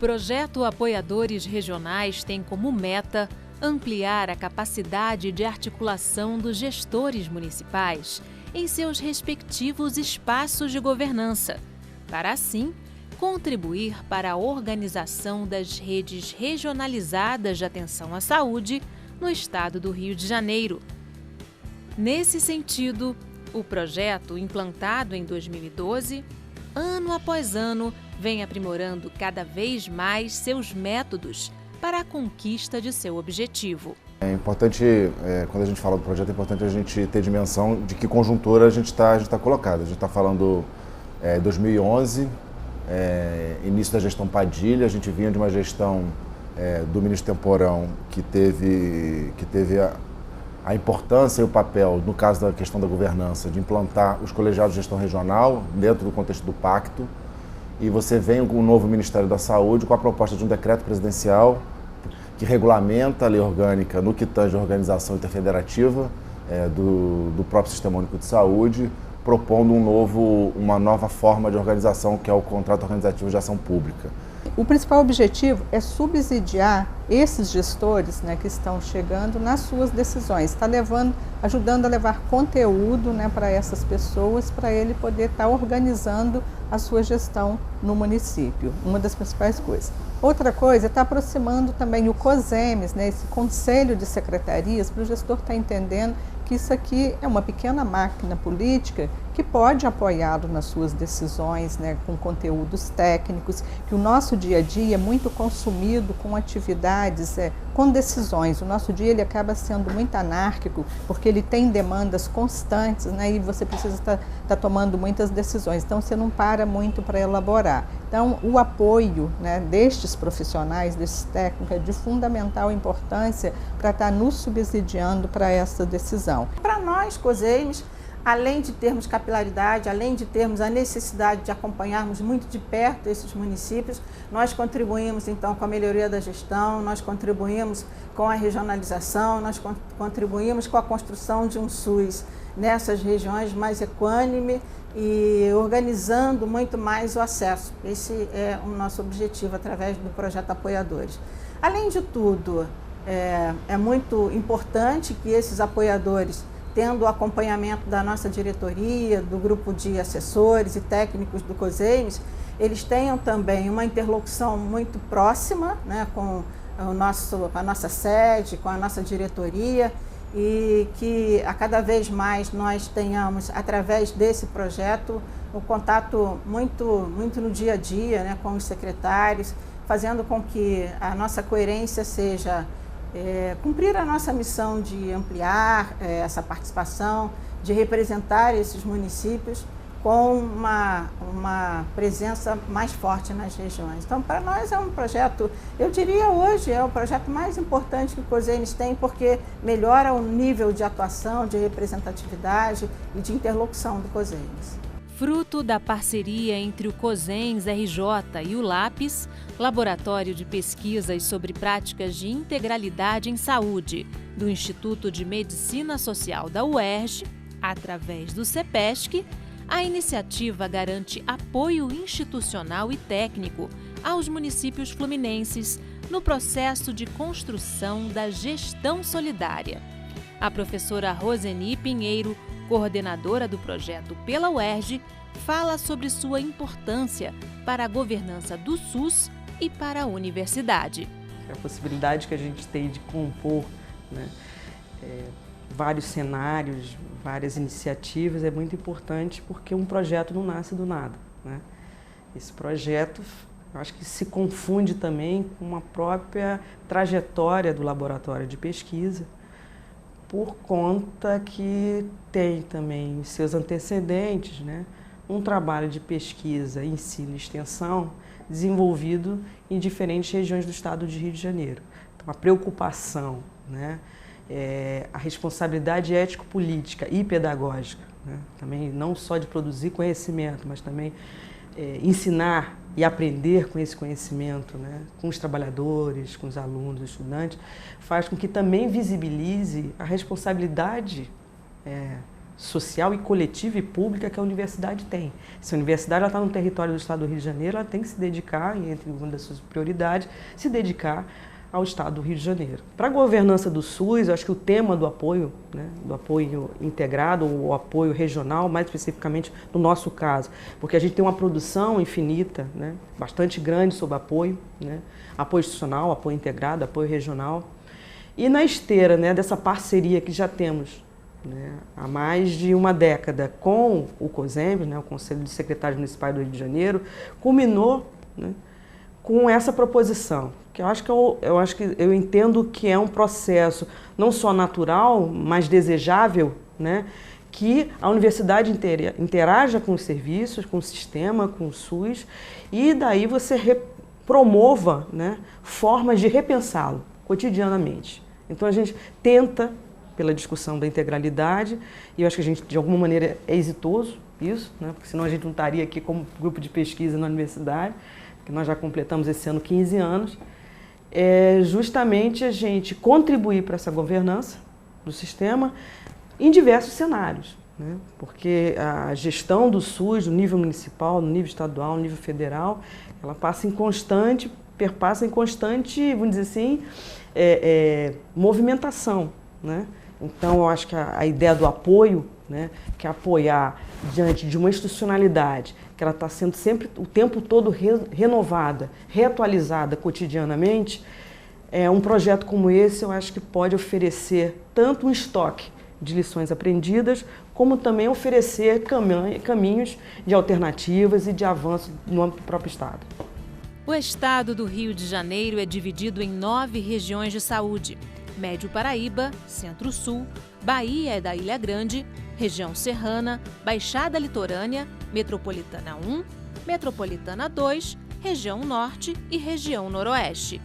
projeto Apoiadores Regionais tem como meta ampliar a capacidade de articulação dos gestores municipais em seus respectivos espaços de governança, para assim contribuir para a organização das redes regionalizadas de atenção à saúde no estado do Rio de Janeiro. Nesse sentido, o projeto, implantado em 2012, ano após ano, vem aprimorando cada vez mais seus métodos para a conquista de seu objetivo. É importante, quando a gente fala do projeto, é importante a gente ter dimensão de que conjuntura a gente está colocado. A gente está falando 2011, início da gestão Padilha, a gente vinha de uma gestão do ministro Temporão que teve a importância e o papel, no caso da questão da governança, de implantar os colegiados de gestão regional dentro do contexto do pacto. E você vem com o novo Ministério da Saúde com a proposta de um decreto presidencial que regulamenta a lei orgânica no que tange a organização interfederativa do próprio Sistema Único de Saúde, propondo uma nova forma de organização, que é o contrato organizativo de ação pública. O principal objetivo é subsidiar esses gestores, que estão chegando nas suas decisões, está ajudando a levar conteúdo, para essas pessoas, para ele poder estar organizando a sua gestão no município, uma das principais coisas. Outra coisa é estar aproximando também o COSEMES, esse conselho de secretarias, para o gestor estar entendendo que isso aqui é uma pequena máquina política que pode apoiá-lo nas suas decisões, com conteúdos técnicos, que o nosso dia a dia é muito consumido com atividades, com decisões. O nosso dia ele acaba sendo muito anárquico, porque ele tem demandas constantes, e você precisa estar tomando muitas decisões, então você não para muito para elaborar. Então, o apoio destes profissionais, desses técnicos, é de fundamental importância para estar nos subsidiando para essa decisão. Para nós, COSEMES, além de termos capilaridade, além de termos a necessidade de acompanharmos muito de perto esses municípios, nós contribuímos então com a melhoria da gestão, nós contribuímos com a regionalização, nós contribuímos com a construção de um SUS nessas regiões mais equânime e organizando muito mais o acesso. Esse é o nosso objetivo através do projeto Apoiadores. Além de tudo, é muito importante que esses apoiadores, tendo o acompanhamento da nossa diretoria, do grupo de assessores e técnicos do COSEMES, eles tenham também uma interlocução muito próxima, com a nossa sede, com a nossa diretoria, e que a cada vez mais nós tenhamos, através desse projeto, um contato muito no dia a dia, com os secretários, fazendo com que a nossa coerência seja cumprir a nossa missão de ampliar essa participação, de representar esses municípios com uma presença mais forte nas regiões. Então, para nós é um projeto, eu diria hoje, é o projeto mais importante que o COSEMES tem, porque melhora o nível de atuação, de representatividade e de interlocução do COSEMES. Fruto da parceria entre o COSENS RJ e o LAPES, Laboratório de Pesquisas sobre Práticas de Integralidade em Saúde, do Instituto de Medicina Social da UERJ, através do CEPESC, a iniciativa garante apoio institucional e técnico aos municípios fluminenses no processo de construção da gestão solidária. A professora Roseni Pinheiro, coordenadora do projeto pela UERJ, fala sobre sua importância para a governança do SUS e para a universidade. A possibilidade que a gente tem de compor vários cenários, várias iniciativas é muito importante, porque um projeto não nasce do nada. Esse projeto, eu acho que se confunde também com a própria trajetória do laboratório de pesquisa, por conta que tem também seus antecedentes, um trabalho de pesquisa, ensino e extensão desenvolvido em diferentes regiões do estado de Rio de Janeiro. Então, a preocupação, a responsabilidade ético-política e pedagógica, também não só de produzir conhecimento, mas também ensinar e aprender com esse conhecimento, com os trabalhadores, com os alunos, os estudantes, faz com que também visibilize a responsabilidade social e coletiva e pública que a universidade tem. Se a universidade está no território do Estado do Rio de Janeiro, ela tem que se dedicar, e entre uma das suas prioridades, se dedicar ao Estado do Rio de Janeiro. Para a governança do SUS, eu acho que o tema do apoio, né, do apoio integrado, ou o apoio regional, mais especificamente no nosso caso, porque a gente tem uma produção infinita, né, bastante grande sobre apoio, né, apoio institucional, apoio integrado, apoio regional. E na esteira, né, dessa parceria que já temos, né, há mais de uma década com o COSEMBS, né, o Conselho de Secretários Municipais do Rio de Janeiro, culminou, né, com essa proposição, que eu entendo que é um processo não só natural, mas desejável, né, que a universidade interaja com os serviços, com o sistema, com o SUS, e daí você promova, né, formas de repensá-lo cotidianamente. Então a gente tenta, pela discussão da integralidade, e eu acho que a gente de alguma maneira é exitoso isso, né, porque senão a gente não estaria aqui como grupo de pesquisa na universidade, que nós já completamos esse ano 15 anos, é justamente a gente contribuir para essa governança do sistema em diversos cenários, né? Porque a gestão do SUS, no nível municipal, no nível estadual, no nível federal, ela perpassa em constante, vamos dizer assim, movimentação, né? Então, eu acho que a ideia do apoio, né, que é apoiar diante de uma institucionalidade, que ela está sendo sempre, o tempo todo renovada, reatualizada cotidianamente, um projeto como esse eu acho que pode oferecer tanto um estoque de lições aprendidas, como também oferecer caminhos de alternativas e de avanço no âmbito do próprio Estado. O Estado do Rio de Janeiro é dividido em 9 regiões de saúde: Médio Paraíba, Centro-Sul, Bahia da Ilha Grande, Região Serrana, Baixada Litorânea, Metropolitana 1, Metropolitana 2, Região Norte e Região Noroeste.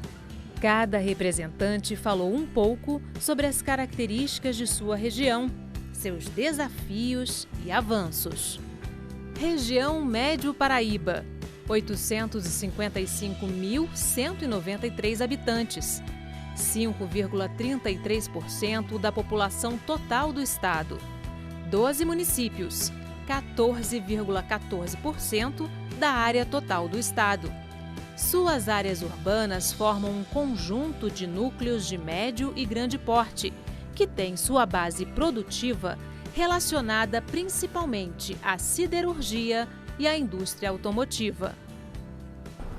Cada representante falou um pouco sobre as características de sua região, seus desafios e avanços. Região Médio Paraíba, 855.193 habitantes, 5,33% da população total do estado. 12 municípios, 14,14% da área total do estado. Suas áreas urbanas formam um conjunto de núcleos de médio e grande porte, que tem sua base produtiva relacionada principalmente à siderurgia e à indústria automotiva.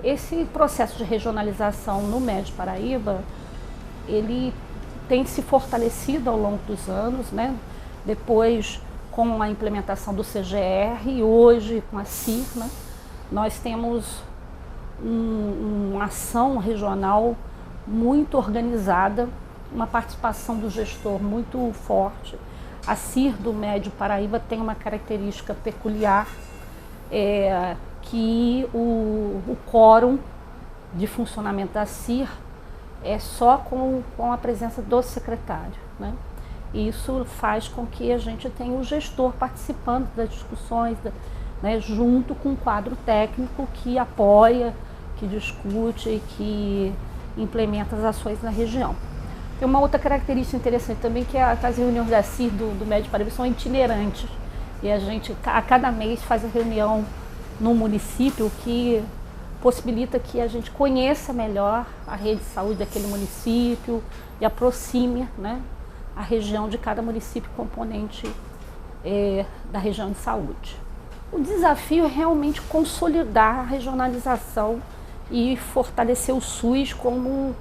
Esse processo de regionalização no Médio Paraíba, ele tem se fortalecido ao longo dos anos, né? Depois com a implementação do CGR e hoje com a CIR, né? Nós temos uma ação regional muito organizada, uma participação do gestor muito forte. A CIR do Médio Paraíba tem uma característica peculiar, que o quórum de funcionamento da CIR é só com a presença do secretário, né? Isso faz com que a gente tenha o gestor participando das discussões, né, junto com o quadro técnico que apoia, que discute e que implementa as ações na região. Tem uma outra característica interessante também, que as reuniões da CIR do Médio Paraíba são itinerantes. E a gente, a cada mês, faz a reunião no município, que possibilita que a gente conheça melhor a rede de saúde daquele município e aproxime, né, a região de cada município componente da região de saúde. O desafio é realmente consolidar a regionalização e fortalecer o SUS como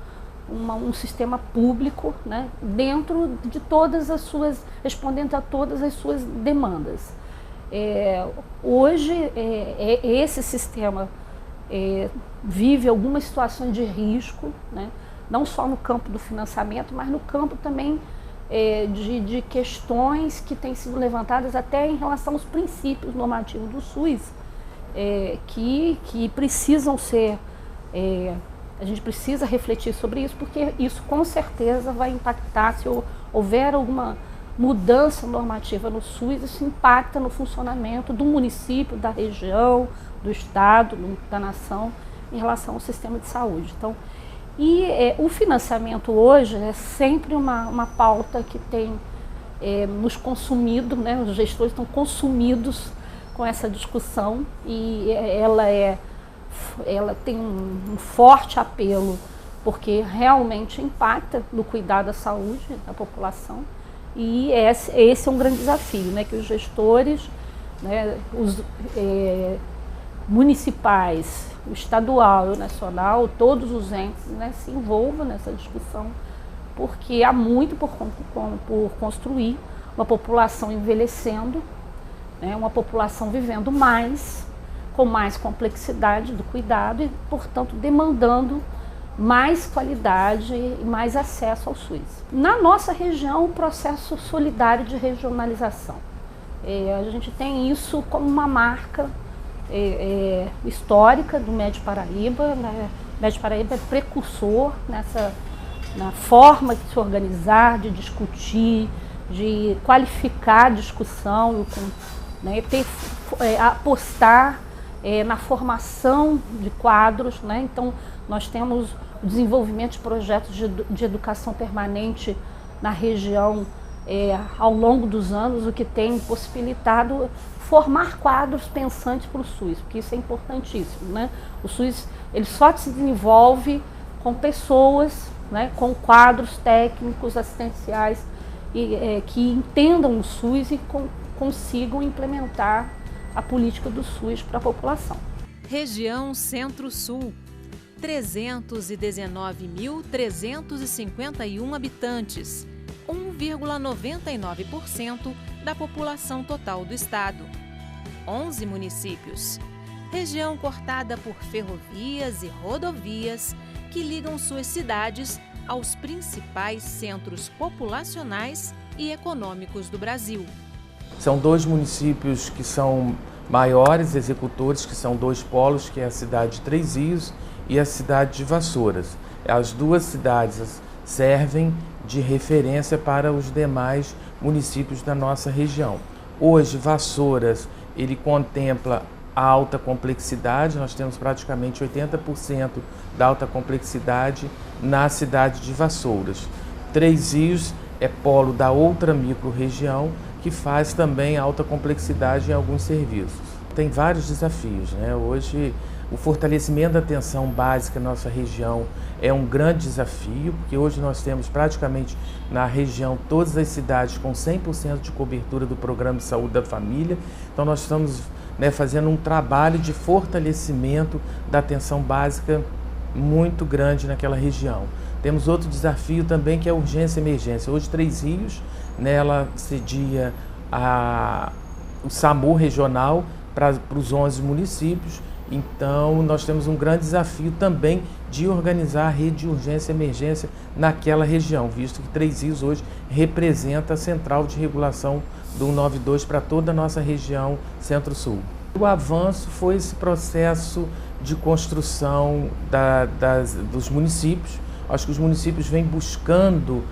um sistema público, né, dentro de todas as suas, respondendo a todas as suas demandas. Hoje, esse sistema vive algumas situações de risco, né, não só no campo do financiamento, mas no campo também de questões que têm sido levantadas até em relação aos princípios normativos do SUS, que precisam ser... a gente precisa refletir sobre isso, porque isso com certeza vai impactar, se houver alguma mudança normativa no SUS, isso impacta no funcionamento do município, da região, do estado, da nação, em relação ao sistema de saúde. Então, o financiamento hoje é sempre uma pauta que tem nos consumido, né? Os gestores estão consumidos com essa discussão e ela tem um forte apelo, porque realmente impacta no cuidado da saúde da população, e esse é um grande desafio, né? Que os gestores, né, os municipais, o estadual e o nacional, todos os entes, né, se envolvam nessa discussão, porque há muito por construir uma população envelhecendo, né, uma população vivendo mais, com mais complexidade do cuidado e, portanto, demandando mais qualidade e mais acesso ao SUS. Na nossa região, o processo solidário de regionalização. A gente tem isso como uma marca histórica do Médio Paraíba, né? O Médio Paraíba é precursor na forma de se organizar, de discutir, de qualificar a discussão, né? Apostar na formação de quadros, né? Então, nós temos o desenvolvimento de projetos de educação permanente na região ao longo dos anos, o que tem possibilitado formar quadros pensantes para o SUS, porque isso é importantíssimo, né? O SUS ele só se desenvolve com pessoas, né, com quadros técnicos, assistenciais, que entendam o SUS e consigam implementar a política do SUS para a população. Região Centro-Sul, 319.351 habitantes, 1,99% da população total do estado. 11 municípios. Região cortada por ferrovias e rodovias que ligam suas cidades aos principais centros populacionais e econômicos do Brasil. São 2 municípios que são maiores executores, que são 2 polos, que é a cidade de Três Rios e a cidade de Vassouras. As 2 cidades servem de referência para os demais municípios da nossa região. Hoje, Vassouras, ele contempla a alta complexidade, nós temos praticamente 80% da alta complexidade na cidade de Vassouras. Três Rios é polo da outra micro-região, que faz também alta complexidade em alguns serviços. Tem vários desafios, né? Hoje, o fortalecimento da atenção básica na nossa região é um grande desafio, porque hoje nós temos praticamente na região todas as cidades com 100% de cobertura do Programa de Saúde da Família. Então nós estamos, né, fazendo um trabalho de fortalecimento da atenção básica muito grande naquela região. Temos outro desafio também, que é a urgência e emergência. Hoje, Três Rios, né, ela cedia o SAMU regional para os 11 municípios. Então, nós temos um grande desafio também de organizar a rede de urgência e emergência naquela região, visto que Três Rios hoje representa a central de regulação do 192 para toda a nossa região Centro-Sul. O avanço foi esse processo de construção dos municípios. Acho que os municípios vêm buscando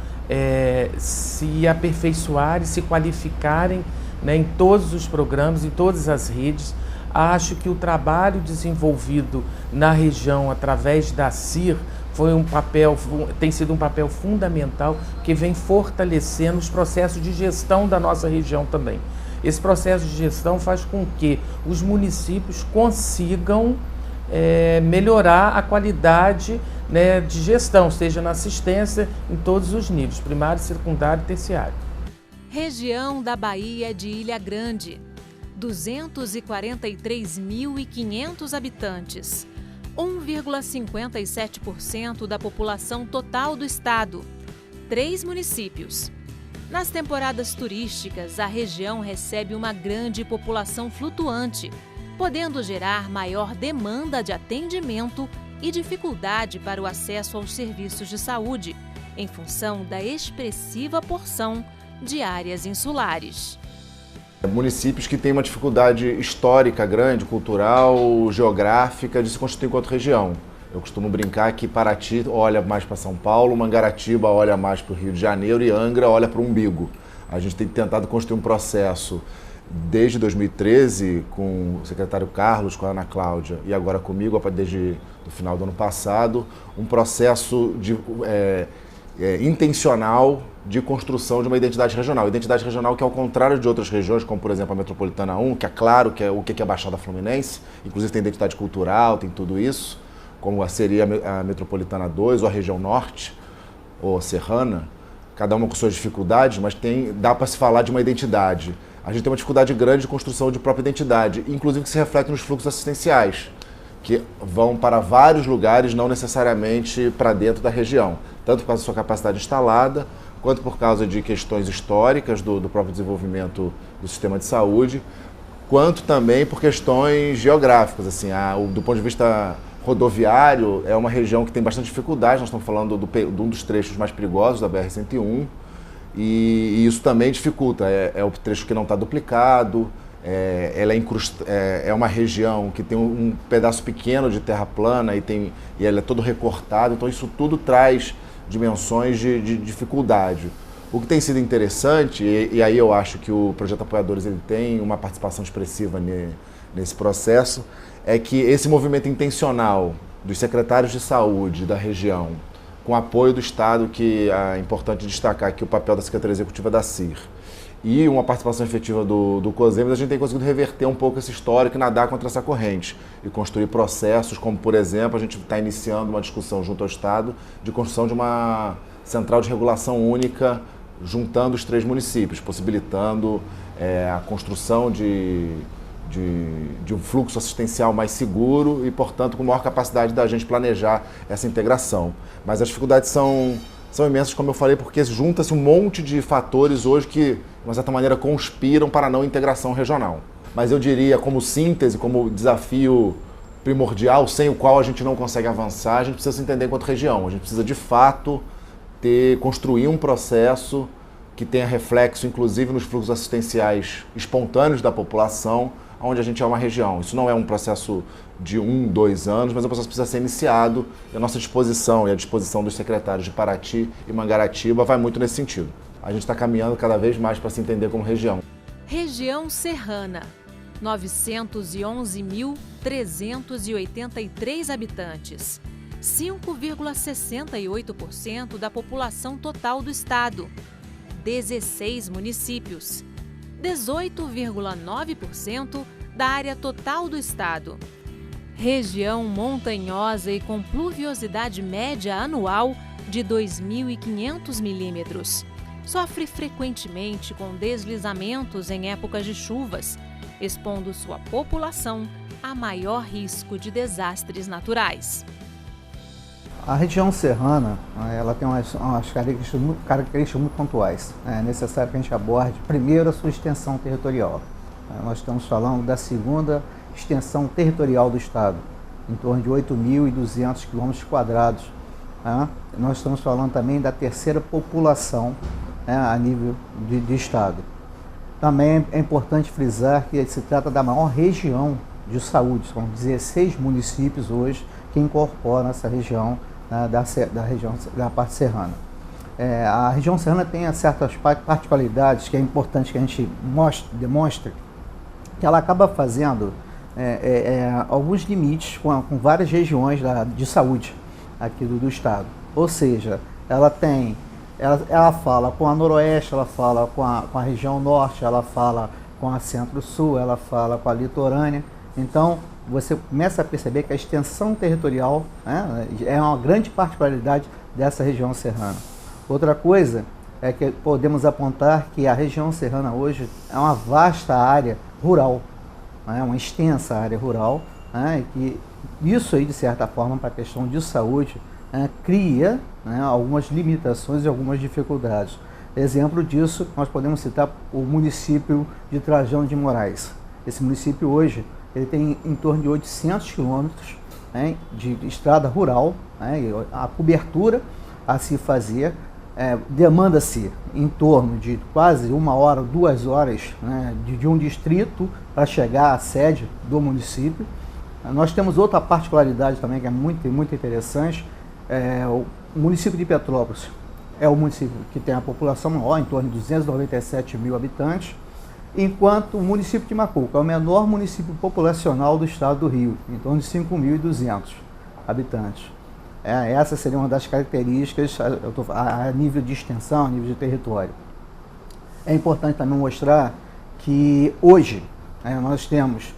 se aperfeiçoar e se qualificarem, né, em todos os programas, em todas as redes. Acho que o trabalho desenvolvido na região através da CIR tem sido um papel fundamental, que vem fortalecendo os processos de gestão da nossa região também. Esse processo de gestão faz com que os municípios consigam melhorar a qualidade, né, de gestão, seja na assistência em todos os níveis, primário, secundário e terciário. Região da Bahia de Ilha Grande, 243.500 habitantes, 1,57% da população total do estado, 3 municípios. Nas temporadas turísticas, a região recebe uma grande população flutuante, podendo gerar maior demanda de atendimento e dificuldade para o acesso aos serviços de saúde, em função da expressiva porção de áreas insulares. Municípios que têm uma dificuldade histórica grande, cultural, geográfica, de se constituir enquanto região. Eu costumo brincar que Paraty olha mais para São Paulo, Mangaratiba olha mais para o Rio de Janeiro e Angra olha para o umbigo. A gente tem tentado construir um processo desde 2013 com o secretário Carlos, com a Ana Cláudia e agora comigo, desde o final do ano passado, um processo intencional de construção de uma identidade regional. Identidade regional que, ao contrário de outras regiões, como por exemplo a Metropolitana 1, que é claro que é o que é a Baixada Fluminense, inclusive tem identidade cultural, tem tudo isso, como seria a Metropolitana 2 ou a região norte, ou serrana, cada uma com suas dificuldades, mas dá para se falar de uma identidade. A gente tem uma dificuldade grande de construção de própria identidade, inclusive que se reflete nos fluxos assistenciais, que vão para vários lugares, não necessariamente para dentro da região, tanto por causa da sua capacidade instalada, quanto por causa de questões históricas do próprio desenvolvimento do sistema de saúde, quanto também por questões geográficas. Assim, do ponto de vista rodoviário, é uma região que tem bastante dificuldade, nós estamos falando de um dos trechos mais perigosos da BR-101, e isso também dificulta, é o trecho que não está duplicado, ela é uma região que tem um pedaço pequeno de terra plana e ela é todo recortado, então isso tudo traz dimensões de dificuldade. O que tem sido interessante, e aí eu acho que o Projeto Apoiadores ele tem uma participação expressiva nesse processo, é que esse movimento intencional dos secretários de saúde da região, com apoio do Estado, que é importante destacar aqui o papel da Secretaria Executiva da CIR, e uma participação efetiva do COSEMES, a gente tem conseguido reverter um pouco esse histórico e nadar contra essa corrente e construir processos como, por exemplo, a gente está iniciando uma discussão junto ao Estado de construção de uma central de regulação única juntando os 3 municípios, possibilitando a construção de um fluxo assistencial mais seguro e, portanto, com maior capacidade da gente planejar essa integração. Mas as dificuldades são imensas, como eu falei, porque junta-se um monte de fatores hoje que, de uma certa maneira, conspiram para a não integração regional. Mas eu diria, como síntese, como desafio primordial, sem o qual a gente não consegue avançar, a gente precisa se entender enquanto região. A gente precisa, de fato, construir um processo que tenha reflexo, inclusive, nos fluxos assistenciais espontâneos da população, onde a gente é uma região. Isso não é um processo de 1, 2 anos, mas o processo precisa ser iniciado e a nossa disposição e a disposição dos secretários de Paraty e Mangaratiba vai muito nesse sentido. A gente está caminhando cada vez mais para se entender como região. Região Serrana, 911.383 habitantes, 5,68% da população total do estado, 16 municípios, 18,9% da área total do estado. Região montanhosa e com pluviosidade média anual de 2.500 milímetros. Sofre frequentemente com deslizamentos em épocas de chuvas, expondo sua população a maior risco de desastres naturais. A região serrana, ela tem umas características muito pontuais. É necessário que a gente aborde, primeiro, a sua extensão territorial. Nós estamos falando da segunda extensão territorial do estado, em torno de 8.200 km². Nós estamos falando também da terceira população a nível de estado. Também é importante frisar que se trata da maior região de saúde, são 16 municípios hoje que incorporam essa região da parte serrana. A região serrana tem certas particularidades que é importante que a gente demonstre, que ela acaba fazendo alguns limites com várias regiões de saúde aqui do estado. Ou seja, ela fala com a noroeste, ela fala com a região norte, ela fala com a centro-sul, ela fala com a litorânea. Então, você começa a perceber que a extensão territorial é uma grande particularidade dessa região serrana. Outra coisa é que podemos apontar que a região serrana hoje é uma vasta área rural, uma extensa área rural, e que isso aí, de certa forma, para a questão de saúde, cria algumas limitações e algumas dificuldades. Exemplo disso, nós podemos citar o município de Trajano de Moraes. Esse município hoje ele tem em torno de 800 quilômetros de estrada rural, a cobertura a se fazer demanda-se em torno de quase 1 hora, 2 horas de um distrito para chegar à sede do município. Nós temos outra particularidade também que é muito interessante, o município de Petrópolis é o município que tem a população maior, em torno de 297 mil habitantes, enquanto o município de Macuco é o menor município populacional do estado do Rio, em torno de 5.200 habitantes. essa seria uma das características a nível de extensão, a nível de território. É importante também mostrar que hoje nós temos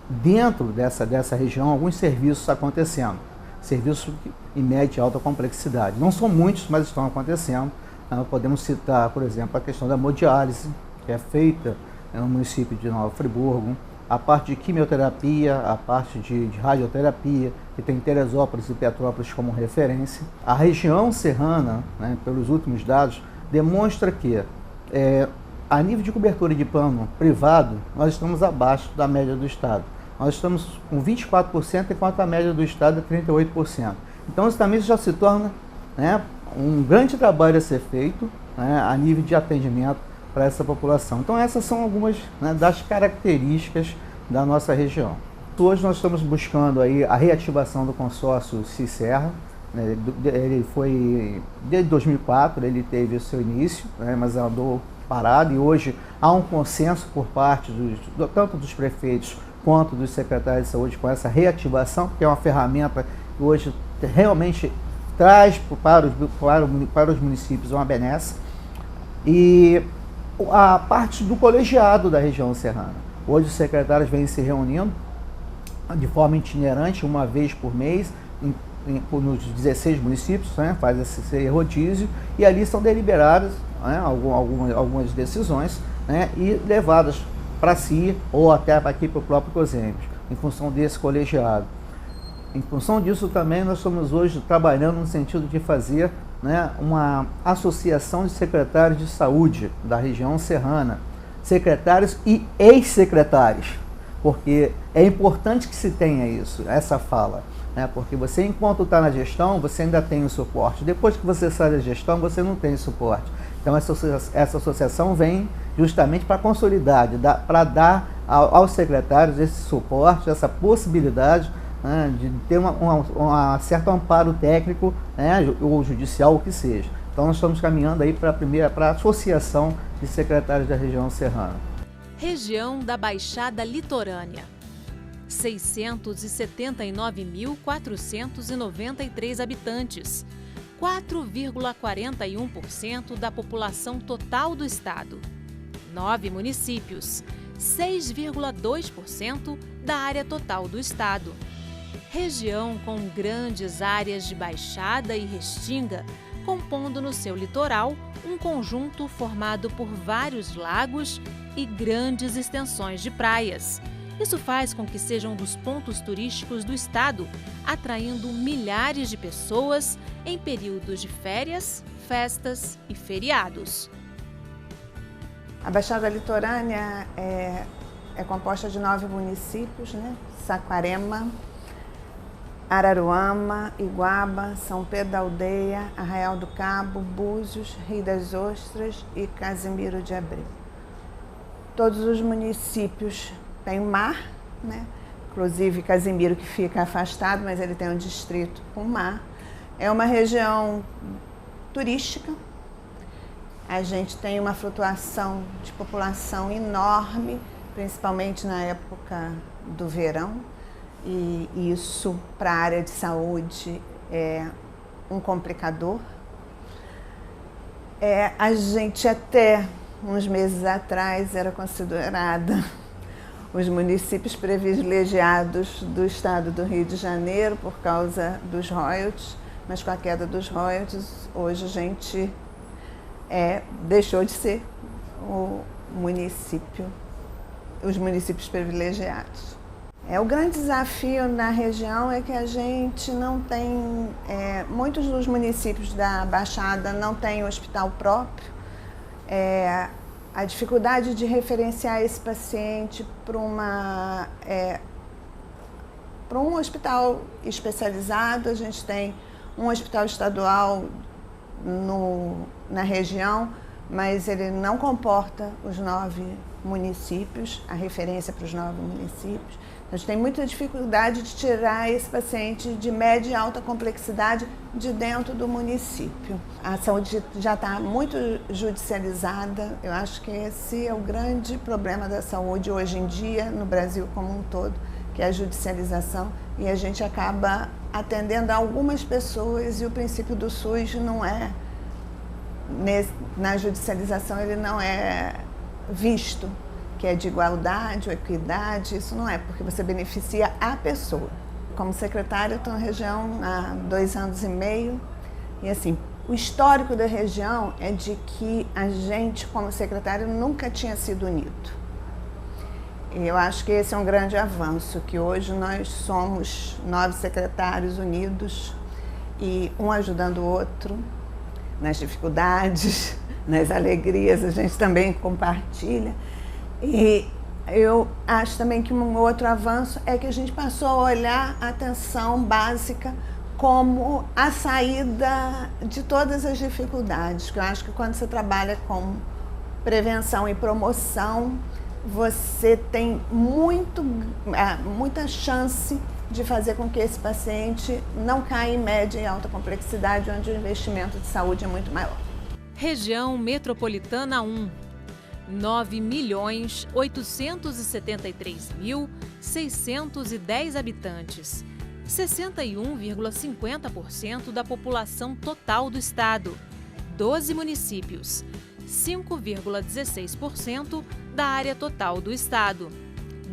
dentro dessa região alguns serviços acontecendo, serviços em média e alta complexidade. Não são muitos, mas estão acontecendo. Podemos citar, por exemplo, a questão da hemodiálise, que é feita no município de Nova Friburgo, a parte de quimioterapia, a parte de radioterapia, que tem Teresópolis e Petrópolis como referência. A região serrana, pelos últimos dados, demonstra que, a nível de cobertura de plano privado, nós estamos abaixo da média do Estado. Nós estamos com 24%, enquanto a média do Estado é 38%. Então, isso também já se torna um grande trabalho a ser feito a nível de atendimento para essa população. Então, essas são algumas das características da nossa região. Hoje nós estamos buscando aí a reativação do consórcio Cicerra. Ele foi, desde 2004, ele teve o seu início, mas andou parado, e hoje há um consenso por parte tanto dos prefeitos quanto dos secretários de saúde com essa reativação, porque é uma ferramenta que hoje realmente traz para os municípios uma benesse. E a parte do colegiado da região serrana. Hoje os secretários vêm se reunindo de forma itinerante, uma vez por mês, nos 16 municípios, faz esse rodízio, e ali são deliberadas algumas decisões e levadas para si ou até aqui para o próprio COSEMES, em função desse colegiado. Em função disso também nós estamos hoje trabalhando no sentido de fazer uma associação de secretários de saúde da região serrana, secretários e ex-secretários, porque é importante que se tenha isso, essa fala, porque você, enquanto está na gestão, você ainda tem o suporte. Depois que você sai da gestão, você não tem suporte. Então essa associação vem justamente para consolidar, para dar aos secretários esse suporte, essa possibilidade de ter um certo amparo técnico, ou judicial, o que seja. Então nós estamos caminhando aí para a associação de secretários da região serrana. Região da Baixada Litorânea. 679.493 habitantes, 4,41% da população total do estado. 9 municípios, 6,2% da área total do estado. Região com grandes áreas de baixada e restinga, compondo no seu litoral um conjunto formado por vários lagos e grandes extensões de praias. Isso faz com que seja um dos pontos turísticos do estado, atraindo milhares de pessoas em períodos de férias, festas e feriados. A Baixada Litorânea é composta de 9 municípios, Saquarema, Araruama, Iguaba, São Pedro da Aldeia, Arraial do Cabo, Búzios, Rio das Ostras e Casimiro de Abreu. Todos os municípios têm mar, inclusive Casimiro, que fica afastado, mas ele tem um distrito com mar. É uma região turística. A gente tem uma flutuação de população enorme, principalmente na época do verão. E isso, para a área de saúde, é um complicador. A gente, até uns meses atrás, era considerada os municípios privilegiados do estado do Rio de Janeiro por causa dos royalties, mas com a queda dos royalties, hoje a gente deixou de ser os municípios privilegiados. O grande desafio na região é que a gente não tem, muitos dos municípios da Baixada não têm hospital próprio. A dificuldade de referenciar esse paciente para um hospital especializado. A gente tem um hospital estadual na região, mas ele não comporta os 9 municípios, a referência para os 9 municípios. A gente tem muita dificuldade de tirar esse paciente de média e alta complexidade de dentro do município. A saúde já está muito judicializada. Eu acho que esse é o grande problema da saúde hoje em dia, no Brasil como um todo, que é a judicialização, e a gente acaba atendendo a algumas pessoas, e o princípio do SUS não é, na judicialização ele não é visto, que é de igualdade ou equidade. Isso não é, porque você beneficia a pessoa. Como secretária, eu estou na região há 2 anos e meio, e assim, o histórico da região é de que a gente, como secretário, nunca tinha sido unido. E eu acho que esse é um grande avanço, que hoje nós somos 9 secretários unidos, e um ajudando o outro nas dificuldades, nas alegrias, a gente também compartilha. E eu acho também que um outro avanço é que a gente passou a olhar a atenção básica como a saída de todas as dificuldades, que eu acho que quando você trabalha com prevenção e promoção, você tem muita chance de fazer com que esse paciente não caia em média e alta complexidade, onde o investimento de saúde é muito maior. Região Metropolitana 1, 9.873.610 habitantes, 61,50% da população total do estado, 12 municípios, 5,16% da área total do estado.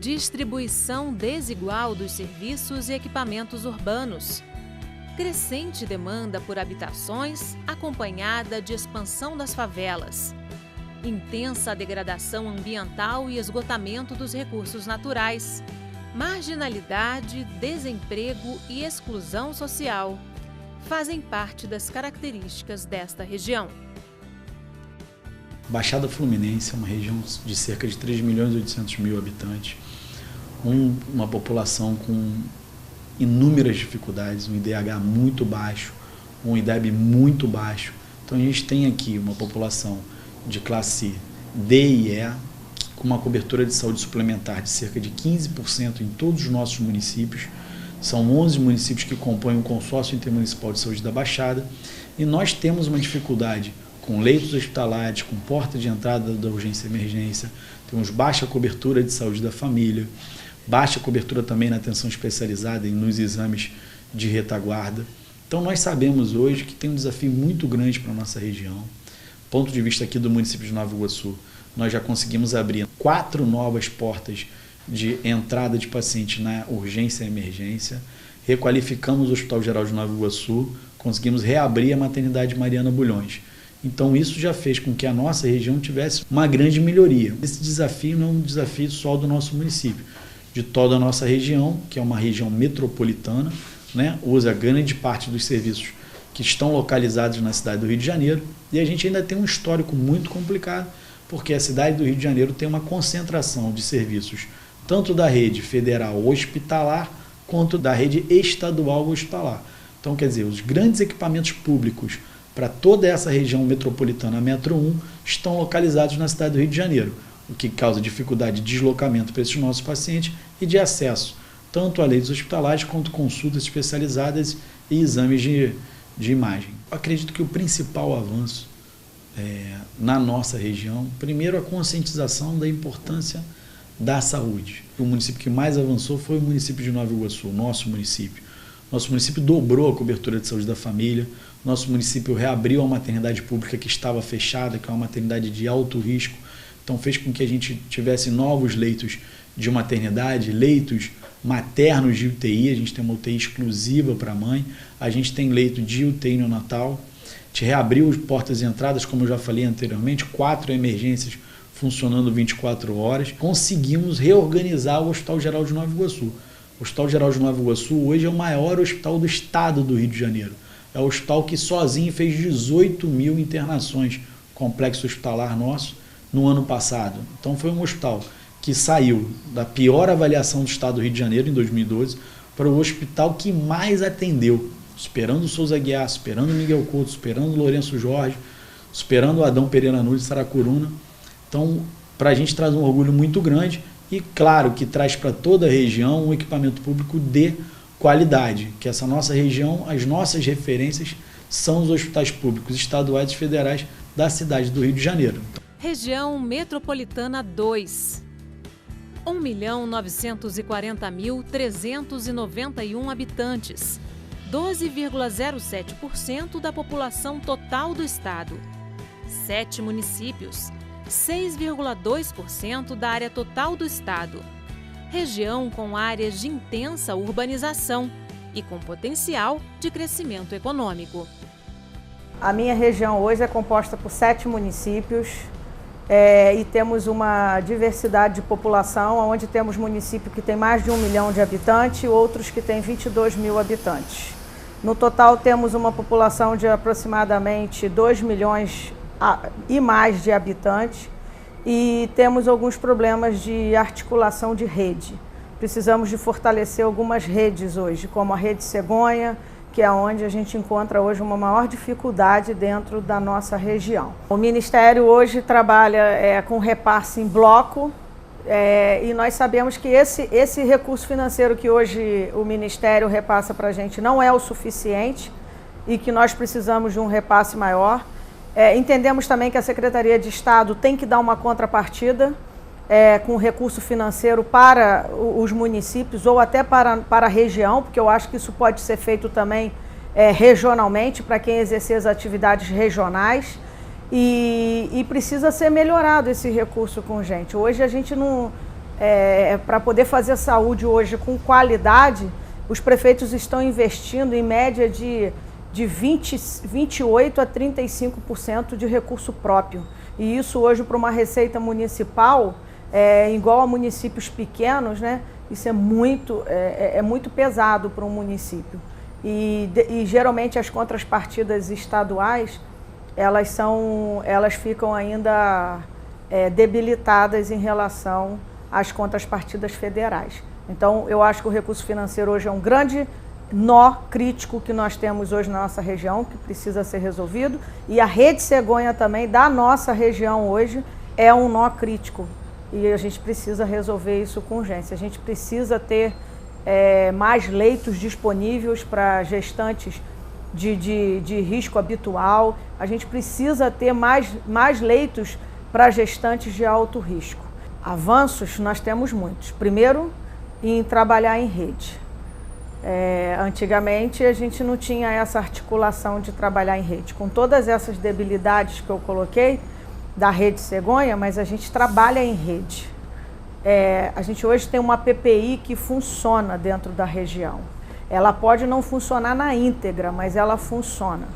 Distribuição desigual dos serviços e equipamentos urbanos. Crescente demanda por habitações, acompanhada de expansão das favelas. Intensa degradação ambiental e esgotamento dos recursos naturais. Marginalidade, desemprego e exclusão social fazem parte das características desta região. Baixada Fluminense é uma região de cerca de 3.800.000 habitantes, uma população com inúmeras dificuldades, um IDH muito baixo, um IDEB muito baixo. Então a gente tem aqui uma população de classe D e E, com uma cobertura de saúde suplementar de cerca de 15% em todos os nossos municípios. São 11 municípios que compõem o Consórcio Intermunicipal de Saúde da Baixada, e nós temos uma dificuldade com leitos hospitalares, com porta de entrada da urgência e emergência, temos baixa cobertura de saúde da família, baixa cobertura também na atenção especializada e nos exames de retaguarda. Então nós sabemos hoje que tem um desafio muito grande para a nossa região. Ponto de vista aqui do município de Nova Iguaçu, nós já conseguimos abrir 4 novas portas de entrada de paciente na urgência e emergência, requalificamos o Hospital Geral de Nova Iguaçu, conseguimos reabrir a maternidade Mariana Bulhões. Então isso já fez com que a nossa região tivesse uma grande melhoria. Esse desafio não é um desafio só do nosso município, de toda a nossa região, que é uma região metropolitana, né? Usa grande parte dos serviços que estão localizados na cidade do Rio de Janeiro, e a gente ainda tem um histórico muito complicado, porque a cidade do Rio de Janeiro tem uma concentração de serviços, tanto da rede federal hospitalar, quanto da rede estadual hospitalar. Então, quer dizer, os grandes equipamentos públicos para toda essa região metropolitana Metro 1 estão localizados na cidade do Rio de Janeiro, o que causa dificuldade de deslocamento para esses nossos pacientes e de acesso tanto a leitos hospitalares quanto consultas especializadas e exames de imagem. Eu acredito que o principal avanço na nossa região, primeiro a conscientização da importância da saúde. O município que mais avançou foi o município de Nova Iguaçu, nosso município. Nosso município dobrou a cobertura de saúde da família, nosso município reabriu a maternidade pública que estava fechada, que é uma maternidade de alto risco, então fez com que a gente tivesse novos leitos de maternidade, leitos maternos de UTI, a gente tem uma UTI exclusiva para a mãe, a gente tem leito de UTI neonatal, a gente reabriu as portas e entradas, como eu já falei anteriormente, 4 emergências funcionando 24 horas, conseguimos reorganizar o Hospital Geral de Nova Iguaçu. O Hospital Geral de Nova Iguaçu hoje é o maior hospital do estado do Rio de Janeiro. É o hospital que sozinho fez 18.000 internações, complexo hospitalar nosso, no ano passado. Então foi um hospital que saiu da pior avaliação do estado do Rio de Janeiro, em 2012, para o hospital que mais atendeu, superando o Souza Guiar, superando o Miguel Couto, superando o Lourenço Jorge, superando o Adão Pereira Nunes de Saracuruna. Então, para a gente traz um orgulho muito grande e, claro, que traz para toda a região um equipamento público de qualidade, que essa nossa região, as nossas referências são os hospitais públicos estaduais e federais da cidade do Rio de Janeiro. Região Metropolitana 2, 1.940.391 habitantes, 12,07% da população total do estado. 7 municípios, 6,2% da área total do estado. Região com áreas de intensa urbanização e com potencial de crescimento econômico. A minha região hoje é composta por 7 municípios e temos uma diversidade de população, onde temos municípios que têm mais de 1 milhão de habitantes e outros que têm 22 mil habitantes. No total temos uma população de aproximadamente 2 milhões e mais de habitantes e temos alguns problemas de articulação de rede. Precisamos de fortalecer algumas redes hoje, como a Rede Cegonha, que é onde a gente encontra hoje uma maior dificuldade dentro da nossa região. O Ministério hoje trabalha com repasse em bloco e nós sabemos que esse recurso financeiro que hoje o Ministério repassa para a gente não é o suficiente e que nós precisamos de um repasse maior. Entendemos também que a Secretaria de Estado tem que dar uma contrapartida com recurso financeiro para os municípios ou até para a região, porque eu acho que isso pode ser feito também regionalmente para quem exercer as atividades regionais e precisa ser melhorado esse recurso com gente. Hoje a gente não, para poder fazer saúde hoje com qualidade, os prefeitos estão investindo em média de 28% a 35% de recurso próprio. E isso hoje para uma receita municipal, igual a municípios pequenos, né? Isso é muito pesado para um município. E geralmente as contrapartidas estaduais, elas ficam ainda debilitadas em relação às contrapartidas federais. Então, eu acho que o recurso financeiro hoje é um grande nó crítico que nós temos hoje na nossa região, que precisa ser resolvido. E a Rede Cegonha também, da nossa região hoje, é um nó crítico. E a gente precisa resolver isso com urgência. A gente precisa ter mais leitos disponíveis para gestantes de risco habitual. A gente precisa ter mais leitos para gestantes de alto risco. Avanços nós temos muitos. Primeiro, em trabalhar em rede. Antigamente a gente não tinha essa articulação de trabalhar em rede. Com todas essas debilidades que eu coloquei da Rede Cegonha, mas a gente trabalha em rede. A gente hoje tem uma PPI que funciona dentro da região. Ela pode não funcionar na íntegra, mas ela funciona.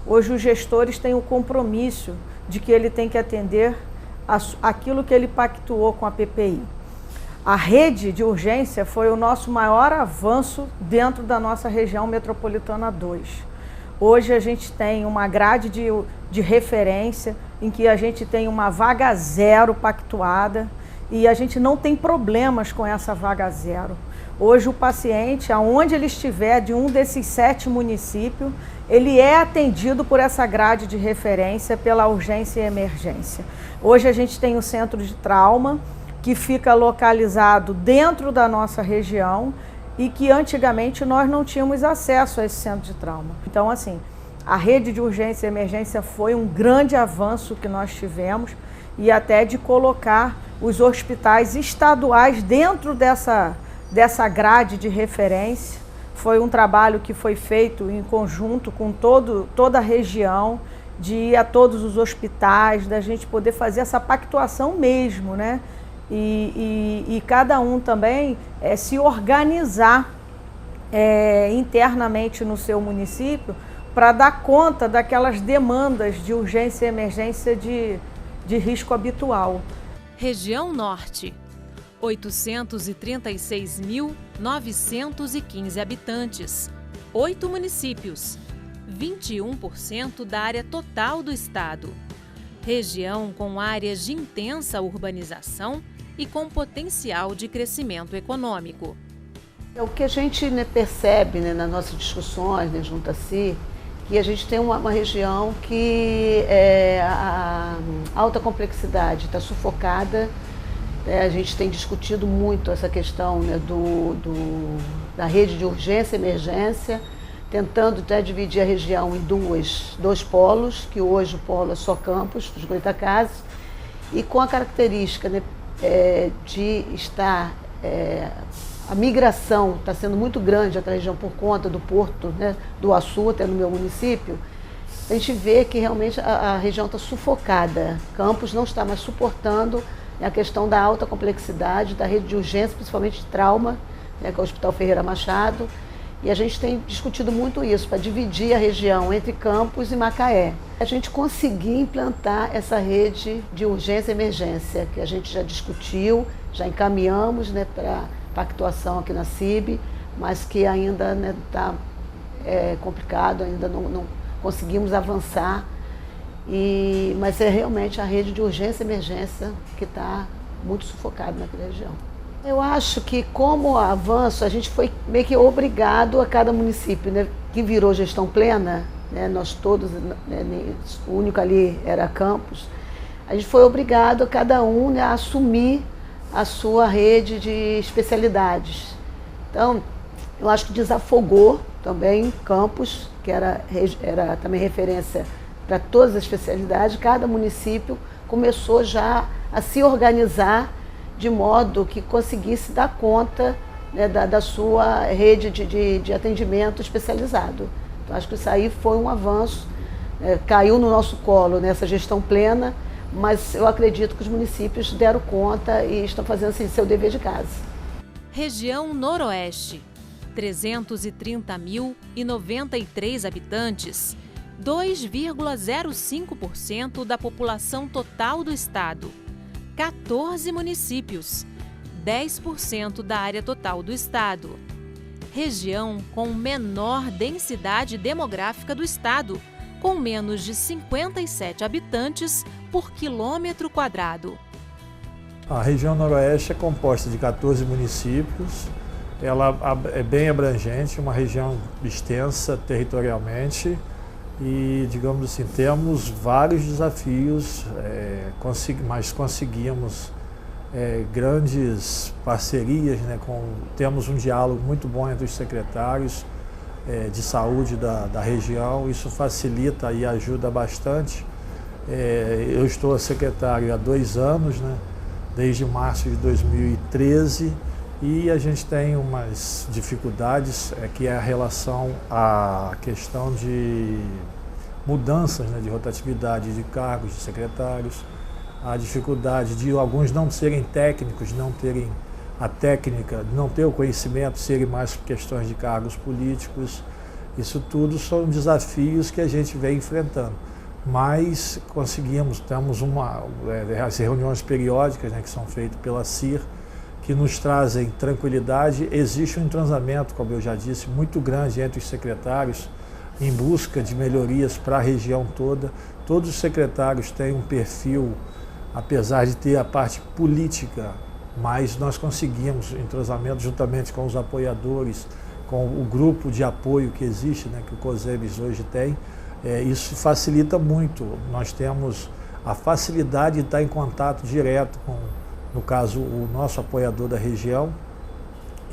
Hoje os gestores têm o compromisso de que ele tem que atender aquilo que ele pactuou com a PPI. A rede de urgência foi o nosso maior avanço dentro da nossa região metropolitana 2. Hoje a gente tem uma grade de referência em que a gente tem uma vaga zero pactuada e a gente não tem problemas com essa vaga zero. Hoje o paciente, aonde ele estiver de um desses 7 municípios, ele é atendido por essa grade de referência pela urgência e emergência. Hoje a gente tem o centro de trauma, que fica localizado dentro da nossa região e que antigamente nós não tínhamos acesso a esse centro de trauma. Então, assim, a rede de urgência e emergência foi um grande avanço que nós tivemos e até de colocar os hospitais estaduais dentro dessa grade de referência. Foi um trabalho que foi feito em conjunto com toda a região, de ir a todos os hospitais, da gente poder fazer essa pactuação mesmo, né? E cada um também se organizar internamente no seu município para dar conta daquelas demandas de urgência e emergência de risco habitual. Região Norte, 836.915 habitantes, 8 municípios, 21% da área total do estado. Região com áreas de intensa urbanização e com potencial de crescimento econômico. O que a gente percebe nas nossas discussões junto a si, que a gente tem uma região que a alta complexidade está sufocada. A gente tem discutido muito essa questão da rede de urgência e emergência, tentando dividir a região em dois polos, que hoje o polo é só Campos, dos Goitacazes, e com a característica de estar a migração está sendo muito grande até a região por conta do porto, né, do Açu, até no meu município, a gente vê que realmente a região está sufocada. Campos não está mais suportando a questão da alta complexidade da rede de urgência, principalmente de trauma, né, que é o Hospital Ferreira Machado. E a gente tem discutido muito isso, para dividir a região entre Campos e Macaé. A gente conseguir implantar essa rede de urgência e emergência, que a gente já discutiu, já encaminhamos, né, para pactuação aqui na CIB, mas que ainda está complicado, ainda não conseguimos avançar. Mas é realmente a rede de urgência e emergência que está muito sufocada naquela região. Eu acho que, como avanço, a gente foi meio que obrigado a cada município, né, que virou gestão plena, né, nós todos, né, o único ali era Campos, a gente foi obrigado a cada um, né, a assumir a sua rede de especialidades. Então, eu acho que desafogou também Campos, que era também referência para todas as especialidades. Cada município começou já a se organizar de modo que conseguisse dar conta, né, da sua rede de atendimento especializado. Então, acho que isso aí foi um avanço, caiu no nosso colo nessa gestão plena, mas eu acredito que os municípios deram conta e estão fazendo assim, seu dever de casa. Região Noroeste, 330.093 habitantes, 2,05% da população total do estado. 14 municípios, 10% da área total do estado. Região com menor densidade demográfica do estado, com menos de 57 habitantes por quilômetro quadrado. A região Noroeste é composta de 14 municípios, ela é bem abrangente, uma região extensa territorialmente e, digamos assim, temos vários desafios, mas conseguimos grandes parcerias, né, temos um diálogo muito bom entre os secretários de saúde da região, isso facilita e ajuda bastante. Eu estou secretário há 2 anos, né, desde março de 2013, e a gente tem umas dificuldades, que é a relação à questão de mudanças, né, de rotatividade de cargos de secretários, a dificuldade de alguns não serem técnicos, não terem a técnica, não ter o conhecimento, serem mais questões de cargos políticos. Isso tudo são desafios que a gente vem enfrentando. Mas conseguimos, temos as reuniões periódicas, né, que são feitas pela CIR, que nos trazem tranquilidade. Existe um entrosamento, como eu já disse, muito grande entre os secretários em busca de melhorias para a região toda. Todos os secretários têm um perfil, apesar de ter a parte política, mas nós conseguimos entrosamento juntamente com os apoiadores, com o grupo de apoio que existe, né, que o COSEBS hoje tem. Isso facilita muito. Nós temos a facilidade de estar em contato direto com, no caso, o nosso apoiador da região,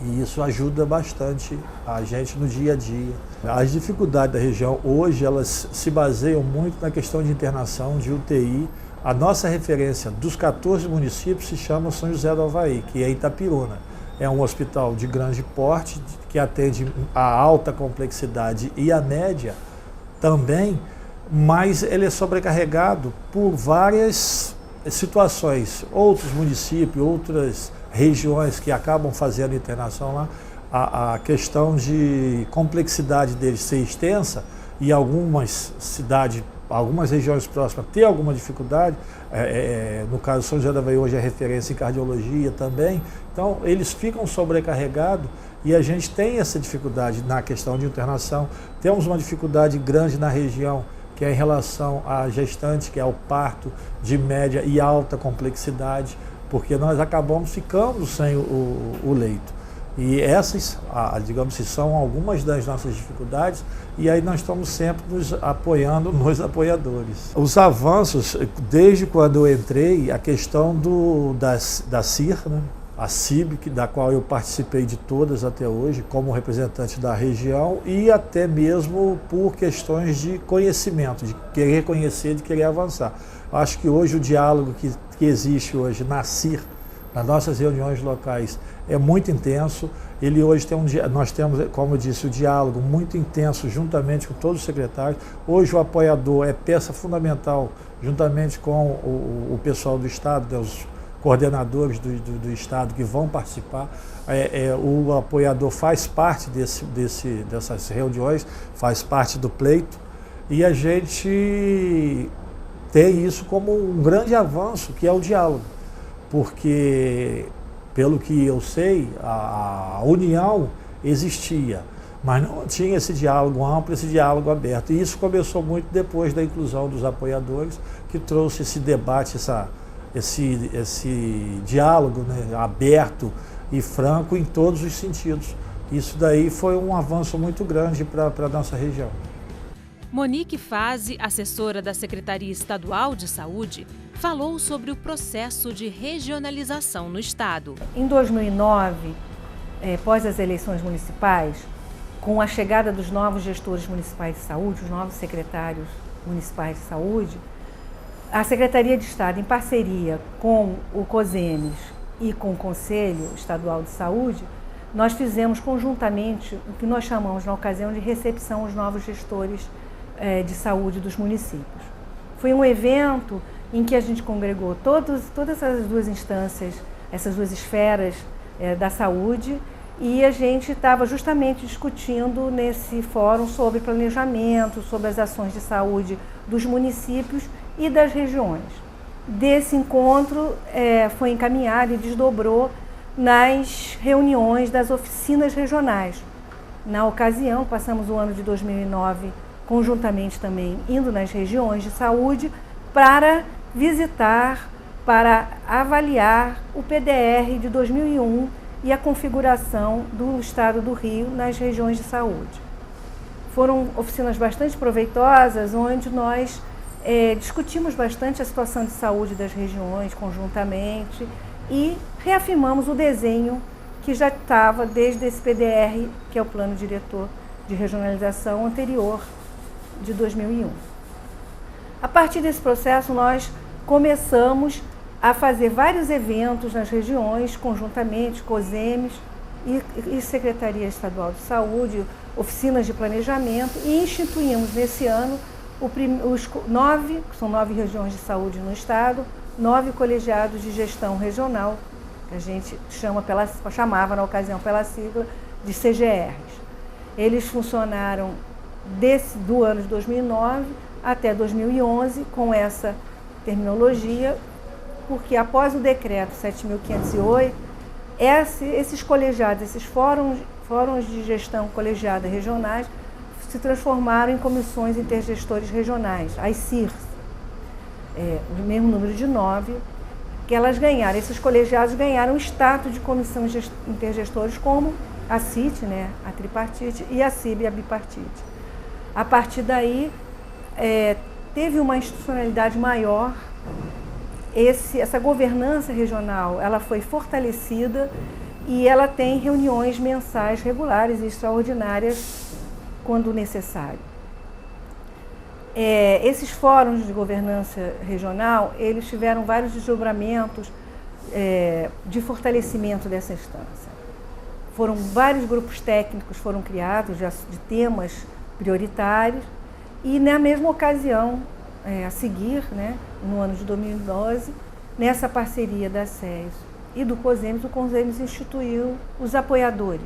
e isso ajuda bastante a gente no dia a dia. As dificuldades da região hoje, elas se baseiam muito na questão de internação, de UTI. A nossa referência dos 14 municípios se chama São José do Avaí, que é Itapiruna. É um hospital de grande porte, que atende a alta complexidade e a média também, mas ele é sobrecarregado por várias situações. Outros municípios, outras regiões que acabam fazendo internação lá, a questão de complexidade dele ser extensa e algumas cidades, algumas regiões próximas ter alguma dificuldade, no caso São José do Avaí hoje é referência em cardiologia também, então eles ficam sobrecarregados e a gente tem essa dificuldade na questão de internação. Temos uma dificuldade grande na região, que é em relação à gestante, que é o parto de média e alta complexidade, porque nós acabamos ficando sem o leito. E essas, digamos assim, são algumas das nossas dificuldades, e aí nós estamos sempre nos apoiando nos apoiadores. Os avanços, desde quando eu entrei, a questão da CIR, né? A CIB, da qual eu participei de todas até hoje, como representante da região, e até mesmo por questões de conhecimento, de querer conhecer, de querer avançar. Acho que hoje o diálogo que existe hoje na CIR, nas nossas reuniões locais, é muito intenso. Ele hoje nós temos, como eu disse, o diálogo muito intenso juntamente com todos os secretários. Hoje o apoiador é peça fundamental, juntamente com o pessoal do Estado, os coordenadores do Estado que vão participar. O apoiador faz parte dessas reuniões, faz parte do pleito, e a gente tem isso como um grande avanço, que é o diálogo, porque, pelo que eu sei, a união existia, mas não tinha esse diálogo amplo, esse diálogo aberto. E isso começou muito depois da inclusão dos apoiadores, que trouxe esse debate, esse diálogo, né, aberto e franco em todos os sentidos. Isso daí foi um avanço muito grande para a nossa região. Monique Fazi, assessora da Secretaria Estadual de Saúde, falou sobre o processo de regionalização no Estado. Em 2009, após as eleições municipais, com a chegada dos novos gestores municipais de saúde, os novos secretários municipais de saúde, a Secretaria de Estado, em parceria com o COSEMES e com o Conselho Estadual de Saúde, nós fizemos conjuntamente o que nós chamamos na ocasião de recepção aos novos gestores de saúde dos municípios. Foi um evento em que a gente congregou todas essas duas instâncias, essas duas esferas da saúde, e a gente estava justamente discutindo nesse fórum sobre planejamento, sobre as ações de saúde dos municípios e das regiões. Desse encontro foi encaminhado e desdobrou nas reuniões das oficinas regionais. Na ocasião, passamos o ano de 2009 conjuntamente também indo nas regiões de saúde para visitar, para avaliar o PDR de 2001 e a configuração do Estado do Rio nas regiões de saúde. Foram oficinas bastante proveitosas, onde nós discutimos bastante a situação de saúde das regiões conjuntamente e reafirmamos o desenho que já estava desde esse PDR, que é o Plano Diretor de Regionalização anterior, de 2001. A partir desse processo, nós começamos a fazer vários eventos nas regiões, conjuntamente, COSEMES e Secretaria Estadual de Saúde, oficinas de planejamento, e instituímos nesse ano são 9 regiões de saúde no estado, 9 colegiados de gestão regional, que a gente chamava na ocasião pela sigla de CGRs. Eles funcionaram do ano de 2009 até 2011 com essa terminologia, porque após o decreto 7.508, esses colegiados, esses fóruns de gestão colegiada regionais se transformaram em comissões intergestores regionais, as CIRs, o mesmo número de 9, que elas ganharam, esses colegiados ganharam o status de comissão intergestores como a CIT, né, a tripartite, e a CIB, a bipartite. A partir daí, teve uma institucionalidade maior, essa governança regional ela foi fortalecida e ela tem reuniões mensais regulares e extraordinárias quando necessário. Esses fóruns de governança regional, eles tiveram vários desdobramentos de fortalecimento dessa instância. Vários grupos técnicos foram criados de temas prioritários e na mesma ocasião, a seguir, né, no ano de 2012, nessa parceria da SES e do COSEMES, o COSEMES instituiu os apoiadores.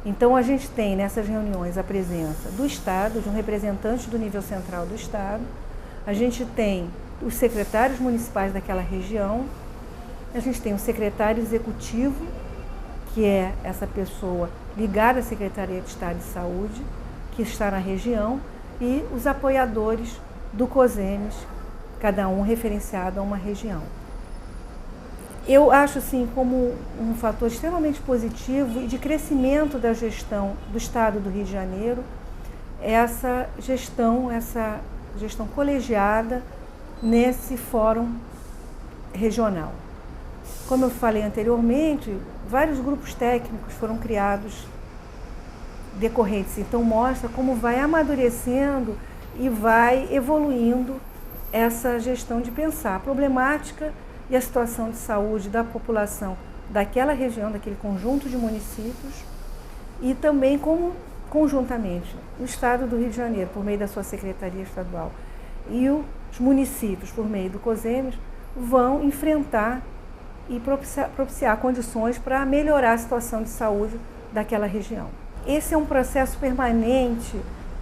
Então a gente tem nessas reuniões a presença do Estado, de um representante do nível central do Estado, a gente tem os secretários municipais daquela região, a gente tem o secretário executivo, que é essa pessoa ligada à Secretaria de Estado de Saúde, que está na região, e os apoiadores do COSEMES, cada um referenciado a uma região. Eu acho assim como um fator extremamente positivo e de crescimento da gestão do Estado do Rio de Janeiro, essa gestão colegiada nesse fórum regional. Como eu falei anteriormente, vários grupos técnicos foram criados decorrentes, então mostra como vai amadurecendo e vai evoluindo essa gestão de pensar a problemática e a situação de saúde da população daquela região, daquele conjunto de municípios, e também conjuntamente o Estado do Rio de Janeiro, por meio da sua Secretaria Estadual, e os municípios, por meio do COSEMES, vão enfrentar e propiciar condições para melhorar a situação de saúde daquela região. Esse é um processo permanente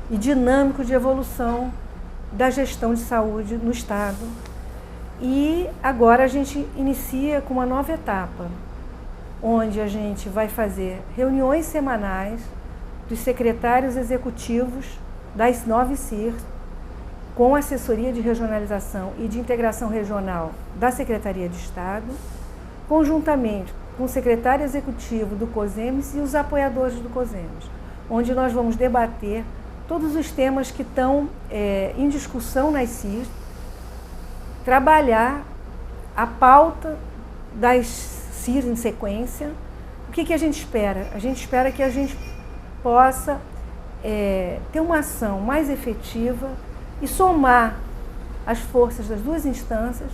e dinâmico de evolução da gestão de saúde no Estado. E agora a gente inicia com uma nova etapa, onde a gente vai fazer reuniões semanais dos secretários executivos das 9 CIRs, com assessoria de regionalização e de integração regional da Secretaria de Estado, conjuntamente com o secretário executivo do COSEMES e os apoiadores do COSEMES, onde nós vamos debater todos os temas que estão em discussão nas CIRs, trabalhar a pauta das CIRs em sequência. O que a gente espera? A gente espera que a gente possa ter uma ação mais efetiva e somar as forças das duas instâncias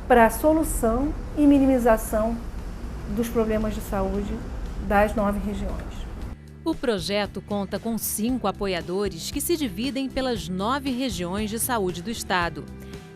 para a solução e minimização dos problemas de saúde das 9 regiões. O projeto conta com 5 apoiadores que se dividem pelas 9 regiões de saúde do Estado.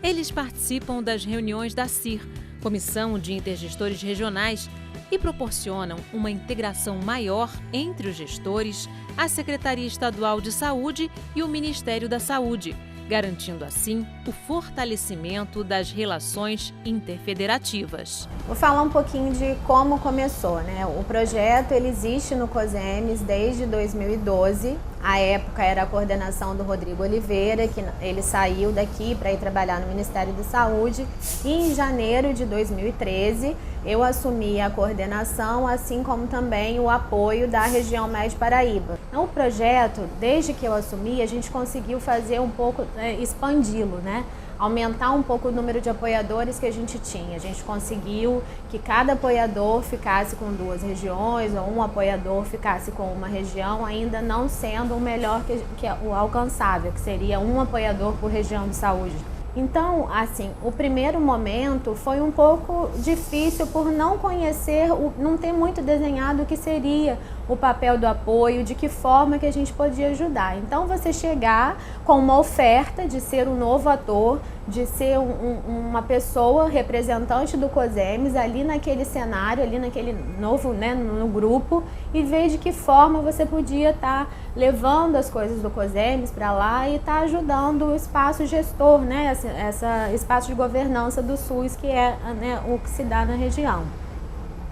Eles participam das reuniões da CIR, Comissão de Intergestores Regionais, e proporcionam uma integração maior entre os gestores, a Secretaria Estadual de Saúde e o Ministério da Saúde, garantindo assim o fortalecimento das relações interfederativas. Vou falar um pouquinho de como começou, né? O projeto ele existe no COSEMES desde 2012. A época era a coordenação do Rodrigo Oliveira, que ele saiu daqui para ir trabalhar no Ministério da Saúde. E em janeiro de 2013, eu assumi a coordenação, assim como também o apoio da região Médio Paraíba. Então, o projeto, desde que eu assumi, a gente conseguiu fazer um pouco, expandi-lo, né? Aumentar um pouco o número de apoiadores que a gente tinha. A gente conseguiu que cada apoiador ficasse com 2 regiões, ou um apoiador ficasse com uma região, ainda não sendo o melhor que o alcançável, que seria um apoiador por região de saúde. Então, assim, o primeiro momento foi um pouco difícil por não conhecer, não ter muito desenhado o que seria o papel do apoio, de que forma que a gente podia ajudar. Então, você chegar com uma oferta de ser um novo ator, de ser uma pessoa representante do COSEMES ali naquele cenário, ali naquele novo, né, no grupo, e ver de que forma você podia estar levando as coisas do COSEMES para lá e estar ajudando o espaço gestor, né, essa espaço de governança do SUS, que é, né, o que se dá na região.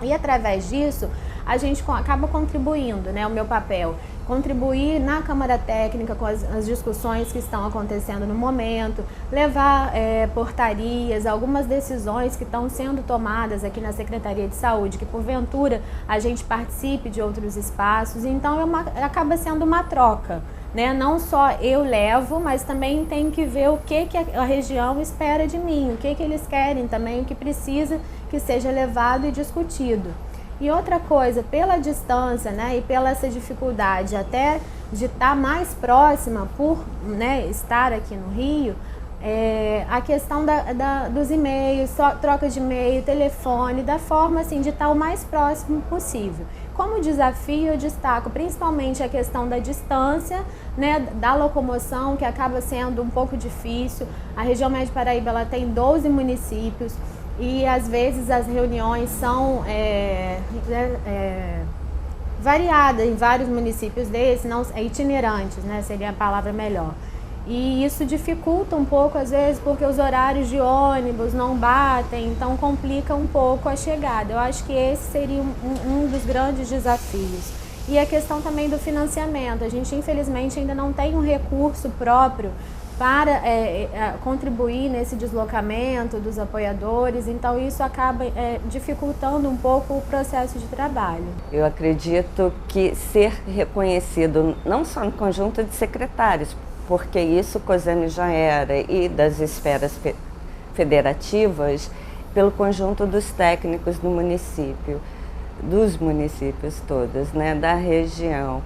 E através disso, a gente acaba contribuindo, né, o meu papel, contribuir na Câmara Técnica com as discussões que estão acontecendo no momento, levar portarias, algumas decisões que estão sendo tomadas aqui na Secretaria de Saúde, que porventura a gente participe de outros espaços, então acaba sendo uma troca, né? Não só eu levo, mas também tem que ver o que a região espera de mim, o que eles querem também, o que precisa que seja levado e discutido. E outra coisa, pela distância, né, e pela essa dificuldade até de estar mais próxima por, né, estar aqui no Rio, a questão dos e-mails, troca de e-mail, telefone, da forma assim, de estar o mais próximo possível. Como desafio, eu destaco principalmente a questão da distância, né, da locomoção, que acaba sendo um pouco difícil. A região Médio Paraíba ela tem 12 municípios, e às vezes as reuniões são variadas em vários municípios desses, não itinerantes, né, seria a palavra melhor. E isso dificulta um pouco às vezes porque os horários de ônibus não batem, então complica um pouco a chegada. Eu acho que esse seria um dos grandes desafios. E a questão também do financiamento. A gente infelizmente ainda não tem um recurso próprio para contribuir nesse deslocamento dos apoiadores, então isso acaba dificultando um pouco o processo de trabalho. Eu acredito que ser reconhecido não só no conjunto de secretários, porque isso o COSEMES já era, e das esferas federativas, pelo conjunto dos técnicos do município, dos municípios todos, né, da região.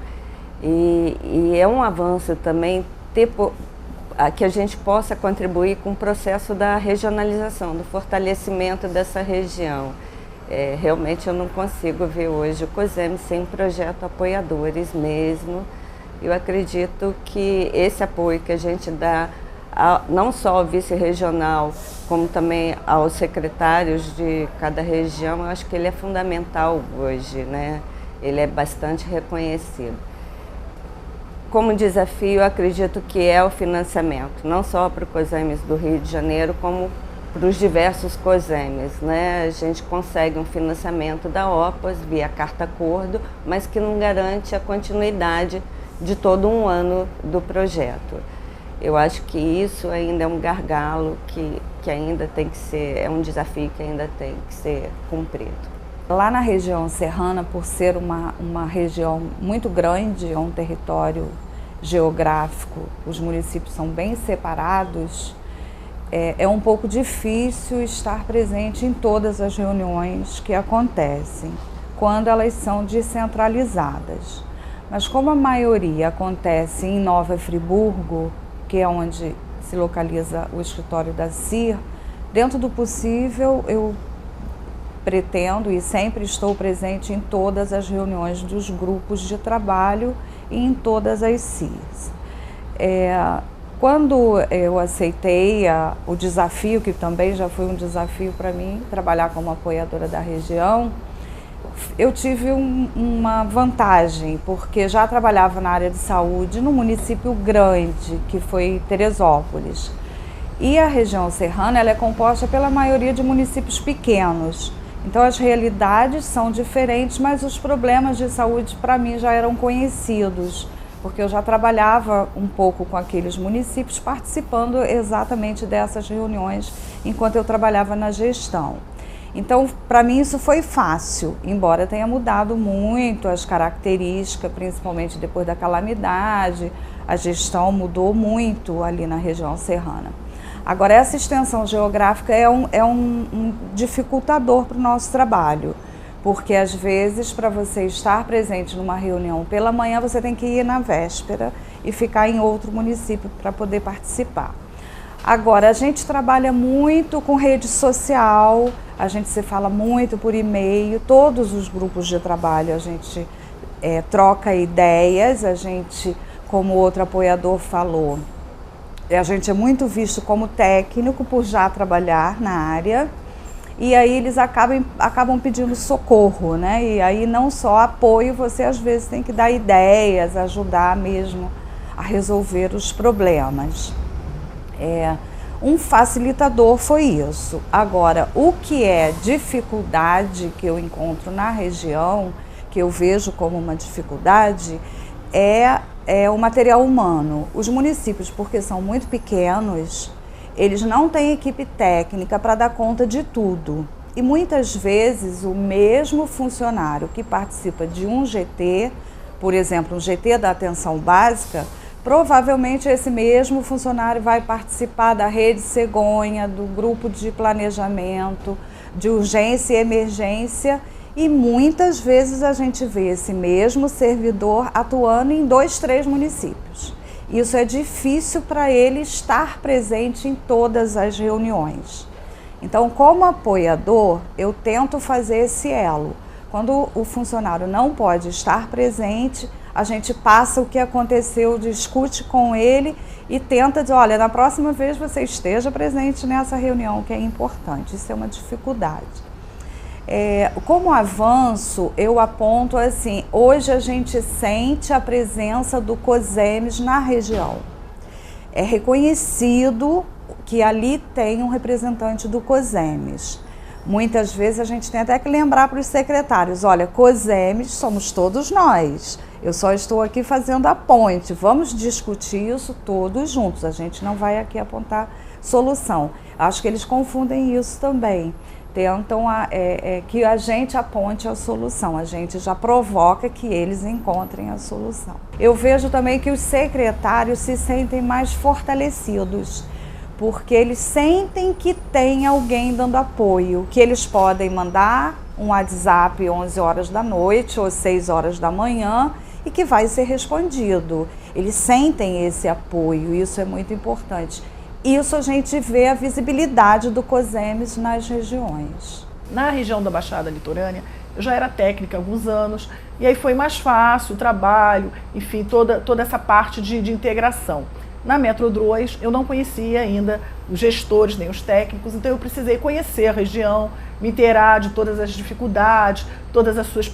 E é um avanço também que a gente possa contribuir com o processo da regionalização, do fortalecimento dessa região. Realmente eu não consigo ver hoje o COSEMES sem um projeto apoiadores mesmo. Eu acredito que esse apoio que a gente dá, não só ao vice-regional, como também aos secretários de cada região, eu acho que ele é fundamental hoje, né? Ele é bastante reconhecido. Como desafio, eu acredito que é o financiamento, não só para o COSEMES do Rio de Janeiro, como para os diversos COSEMES, né? A gente consegue um financiamento da OPAS via carta-acordo, mas que não garante a continuidade de todo um ano do projeto. Eu acho que isso ainda é um gargalo que ainda tem que ser, é um desafio que ainda tem que ser cumprido. Lá na região serrana, por ser uma região muito grande, é um território geográfico, os municípios são bem separados, é um pouco difícil estar presente em todas as reuniões que acontecem, quando elas são descentralizadas. Mas como a maioria acontece em Nova Friburgo, que é onde se localiza o escritório da CIR, dentro do possível eu pretendo e sempre estou presente em todas as reuniões dos grupos de trabalho e em todas as CIRs. Quando eu aceitei o desafio, que também já foi um desafio para mim, trabalhar como apoiadora da região, eu tive uma vantagem, porque já trabalhava na área de saúde num município grande, que foi Teresópolis. E a região serrana ela é composta pela maioria de municípios pequenos. Então as realidades são diferentes, mas os problemas de saúde para mim já eram conhecidos, porque eu já trabalhava um pouco com aqueles municípios, participando exatamente dessas reuniões enquanto eu trabalhava na gestão. Então, para mim isso foi fácil, embora tenha mudado muito as características, principalmente depois da calamidade, a gestão mudou muito ali na região serrana. Agora, essa extensão geográfica é um dificultador para o nosso trabalho, porque às vezes para você estar presente numa reunião pela manhã, você tem que ir na véspera e ficar em outro município para poder participar. Agora, a gente trabalha muito com rede social, a gente se fala muito por e-mail, todos os grupos de trabalho a gente troca ideias, a gente, como outro apoiador falou, a gente é muito visto como técnico por já trabalhar na área, e aí eles acabam pedindo socorro, né? E aí não só apoio, você às vezes tem que dar ideias, ajudar mesmo a resolver os problemas. Um facilitador foi isso. Agora, o que é dificuldade que eu encontro na região, que eu vejo como uma dificuldade, é o material humano. Os municípios, porque são muito pequenos, eles não têm equipe técnica para dar conta de tudo. E muitas vezes o mesmo funcionário que participa de um GT, por exemplo, um GT da atenção básica, provavelmente esse mesmo funcionário vai participar da rede cegonha, do grupo de planejamento, de urgência e emergência, e muitas vezes a gente vê esse mesmo servidor atuando em 2, 3 municípios. Isso é difícil para ele estar presente em todas as reuniões. Então, como apoiador, eu tento fazer esse elo. Quando o funcionário não pode estar presente, a gente passa o que aconteceu, discute com ele e tenta dizer, olha, na próxima vez você esteja presente nessa reunião, que é importante. Isso é uma dificuldade. Como avanço, eu aponto assim, hoje a gente sente a presença do COSEMES na região. É reconhecido que ali tem um representante do COSEMES. Muitas vezes a gente tem até que lembrar para os secretários, olha, COSEMES somos todos nós. Eu só estou aqui fazendo a ponte, vamos discutir isso todos juntos, a gente não vai aqui apontar solução. Acho que eles confundem isso também. Tentam que a gente aponte a solução, a gente já provoca que eles encontrem a solução. Eu vejo também que os secretários se sentem mais fortalecidos, porque eles sentem que tem alguém dando apoio, que eles podem mandar um WhatsApp 11 horas da noite ou 6 horas da manhã e que vai ser respondido. Eles sentem esse apoio, isso é muito importante. Isso a gente vê a visibilidade do COSEMES nas regiões. Na região da Baixada Litorânea, eu já era técnica há alguns anos, e aí foi mais fácil o trabalho, enfim, toda essa parte de integração. Na Metro 2, eu não conhecia ainda os gestores nem os técnicos, então eu precisei conhecer a região, me inteirar de todas as dificuldades, todas as suas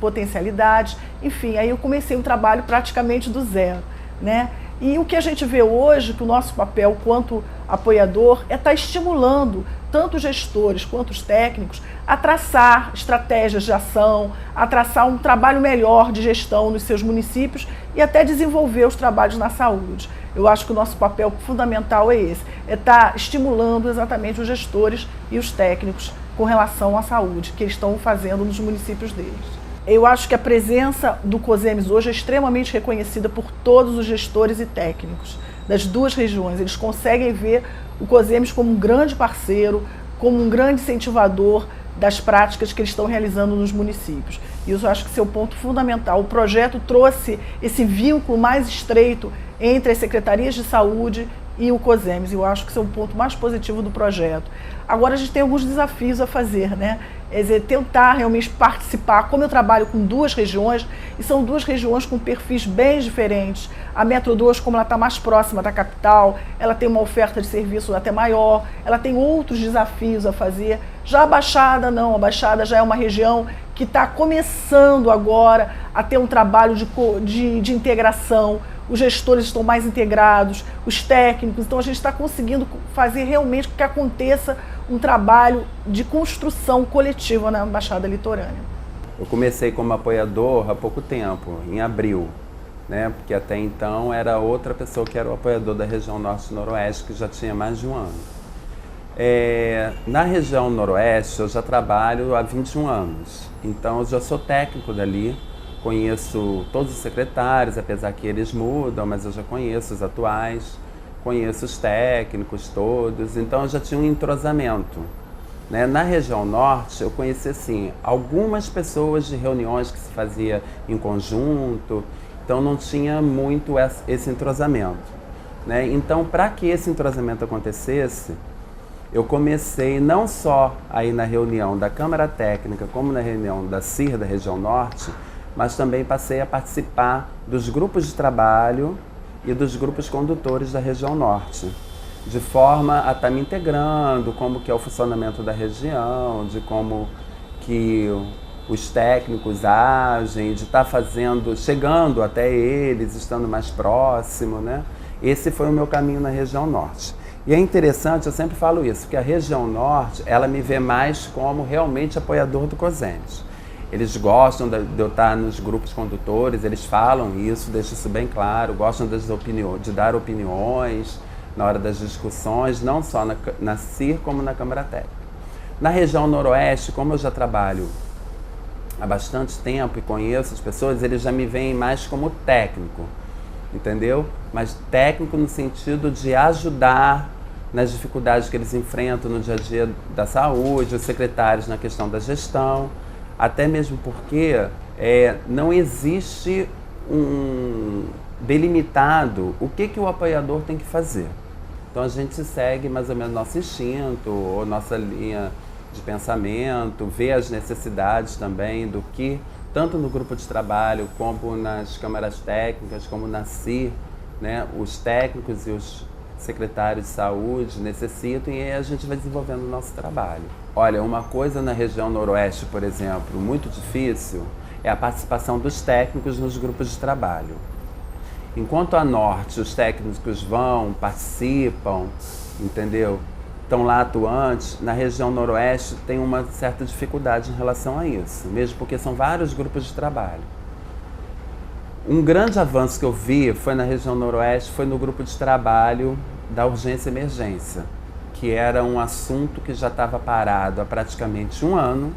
potencialidades, enfim, aí eu comecei um trabalho praticamente do zero, né? E o que a gente vê hoje, que o nosso papel quanto apoiador é estar estimulando tanto os gestores quanto os técnicos a traçar estratégias de ação, a traçar um trabalho melhor de gestão nos seus municípios e até desenvolver os trabalhos na saúde. Eu acho que o nosso papel fundamental é esse, é estar estimulando exatamente os gestores e os técnicos com relação à saúde, que eles estão fazendo nos municípios deles. Eu acho que a presença do COSEMES hoje é extremamente reconhecida por todos os gestores e técnicos das duas regiões. Eles conseguem ver o COSEMES como um grande parceiro, como um grande incentivador das práticas que eles estão realizando nos municípios. E isso eu acho que esse é o ponto fundamental. O projeto trouxe esse vínculo mais estreito entre as secretarias de saúde e o COSEMES. Eu acho que esse é o ponto mais positivo do projeto. Agora a gente tem alguns desafios a fazer, né? É dizer, tentar realmente participar. Como eu trabalho com duas regiões, e são duas regiões com perfis bem diferentes. A Metro 2, como ela está mais próxima da capital, ela tem uma oferta de serviço até maior, ela tem outros desafios a fazer. Já a Baixada não, a Baixada já é uma região que está começando agora a ter um trabalho de integração. Os gestores estão mais integrados, os técnicos, então a gente está conseguindo fazer realmente que aconteça um trabalho de construção coletiva na Baixada Litorânea. Eu comecei como apoiador há pouco tempo, em abril, né? Porque até então era outra pessoa que era o apoiador da região Norte e Noroeste, que já tinha mais de um ano. Na região Noroeste eu já trabalho há 21 anos, então eu já sou técnico dali. Conheço todos os secretários, apesar que eles mudam, mas eu já conheço os atuais, conheço os técnicos todos, então eu já tinha um entrosamento, né? Na região norte eu conheci assim, algumas pessoas de reuniões que se fazia em conjunto, então não tinha muito esse entrosamento, né? Então, para que esse entrosamento acontecesse, eu comecei não só aí na reunião da Câmara Técnica, como na reunião da CIR da região norte, mas também passei a participar dos grupos de trabalho e dos grupos condutores da região norte, de forma a estar me integrando, como que é o funcionamento da região, de como que os técnicos agem, de estar chegando até eles, estando mais próximo, né? Esse foi o meu caminho na região norte. E é interessante, eu sempre falo isso, que a região norte, ela me vê mais como realmente apoiador do COSEMES. Eles gostam de eu estar nos grupos condutores, eles falam isso, deixam isso bem claro, gostam de dar opiniões na hora das discussões, não só na CIR como na Câmara Técnica. Na região Noroeste, como eu já trabalho há bastante tempo e conheço as pessoas, eles já me veem mais como técnico, entendeu? Mas técnico no sentido de ajudar nas dificuldades que eles enfrentam no dia a dia da saúde, os secretários na questão da gestão, até mesmo porque não existe um delimitado o que o apoiador tem que fazer. Então a gente segue mais ou menos nosso instinto, ou nossa linha de pensamento, vê as necessidades também do que, tanto no grupo de trabalho, como nas câmaras técnicas, como na CIR, né, os técnicos e os secretários de saúde necessitam, e aí a gente vai desenvolvendo o nosso trabalho. Olha, uma coisa na região Noroeste, por exemplo, muito difícil, é a participação dos técnicos nos grupos de trabalho. Enquanto a Norte, os técnicos vão, participam, entendeu? Estão lá atuantes, na região Noroeste tem uma certa dificuldade em relação a isso, mesmo porque são vários grupos de trabalho. Um grande avanço que eu vi foi na região Noroeste, foi no grupo de trabalho da urgência e emergência, que era um assunto que já estava parado há praticamente um ano,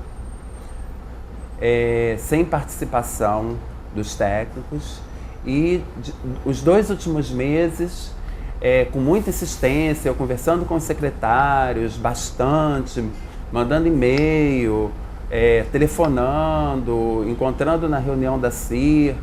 sem participação dos técnicos, e os 2 últimos meses, com muita insistência, eu conversando com os secretários, bastante, mandando e-mail, telefonando, encontrando na reunião da CIR,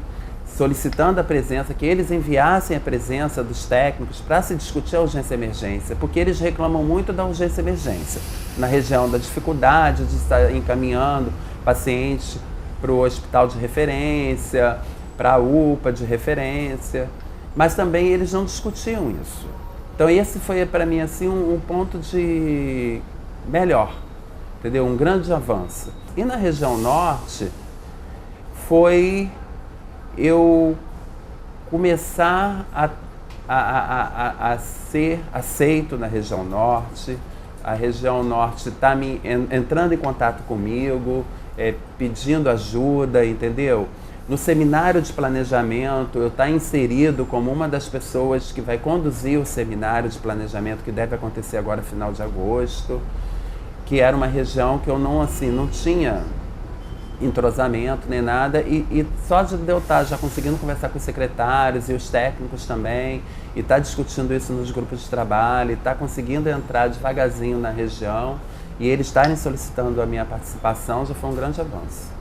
solicitando a presença, que eles enviassem a presença dos técnicos para se discutir a urgência e emergência, porque eles reclamam muito da urgência e emergência, na região da dificuldade de estar encaminhando pacientes para o hospital de referência, para a UPA de referência, mas também eles não discutiam isso. Então esse foi para mim assim um ponto de melhor, entendeu? Um grande avanço. E na região norte foi eu começar a ser aceito na região norte, a região norte está entrando em contato comigo, pedindo ajuda, entendeu? No seminário de planejamento, eu estou inserido como uma das pessoas que vai conduzir o seminário de planejamento que deve acontecer agora final de agosto, que era uma região que eu não tinha entrosamento nem nada, e só de eu estar já conseguindo conversar com os secretários e os técnicos também, e estar discutindo isso nos grupos de trabalho, e estar conseguindo entrar devagarzinho na região, e eles estarem solicitando a minha participação, já foi um grande avanço.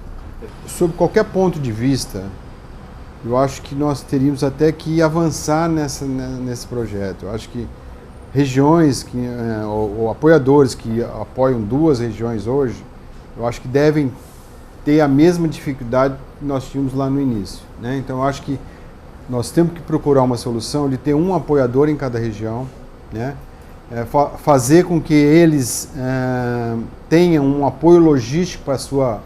Sob qualquer ponto de vista, eu acho que nós teríamos até que avançar nesse projeto. Eu acho que regiões, ou apoiadores que apoiam 2 regiões hoje, eu acho que devem ter a mesma dificuldade que nós tínhamos lá no início, né? Então eu acho que nós temos que procurar uma solução de ter um apoiador em cada região, né? Fazer com que eles tenham um apoio logístico para a sua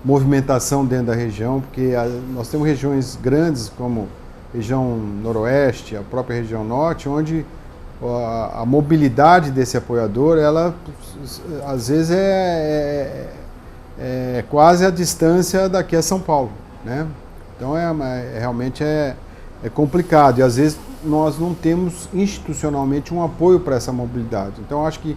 movimentação dentro da região, porque nós temos regiões grandes como a região noroeste, a própria região norte, onde a mobilidade desse apoiador, ela às vezes é quase a distância daqui a São Paulo, né? Então realmente é complicado, e às vezes nós não temos institucionalmente um apoio para essa mobilidade. Então eu acho que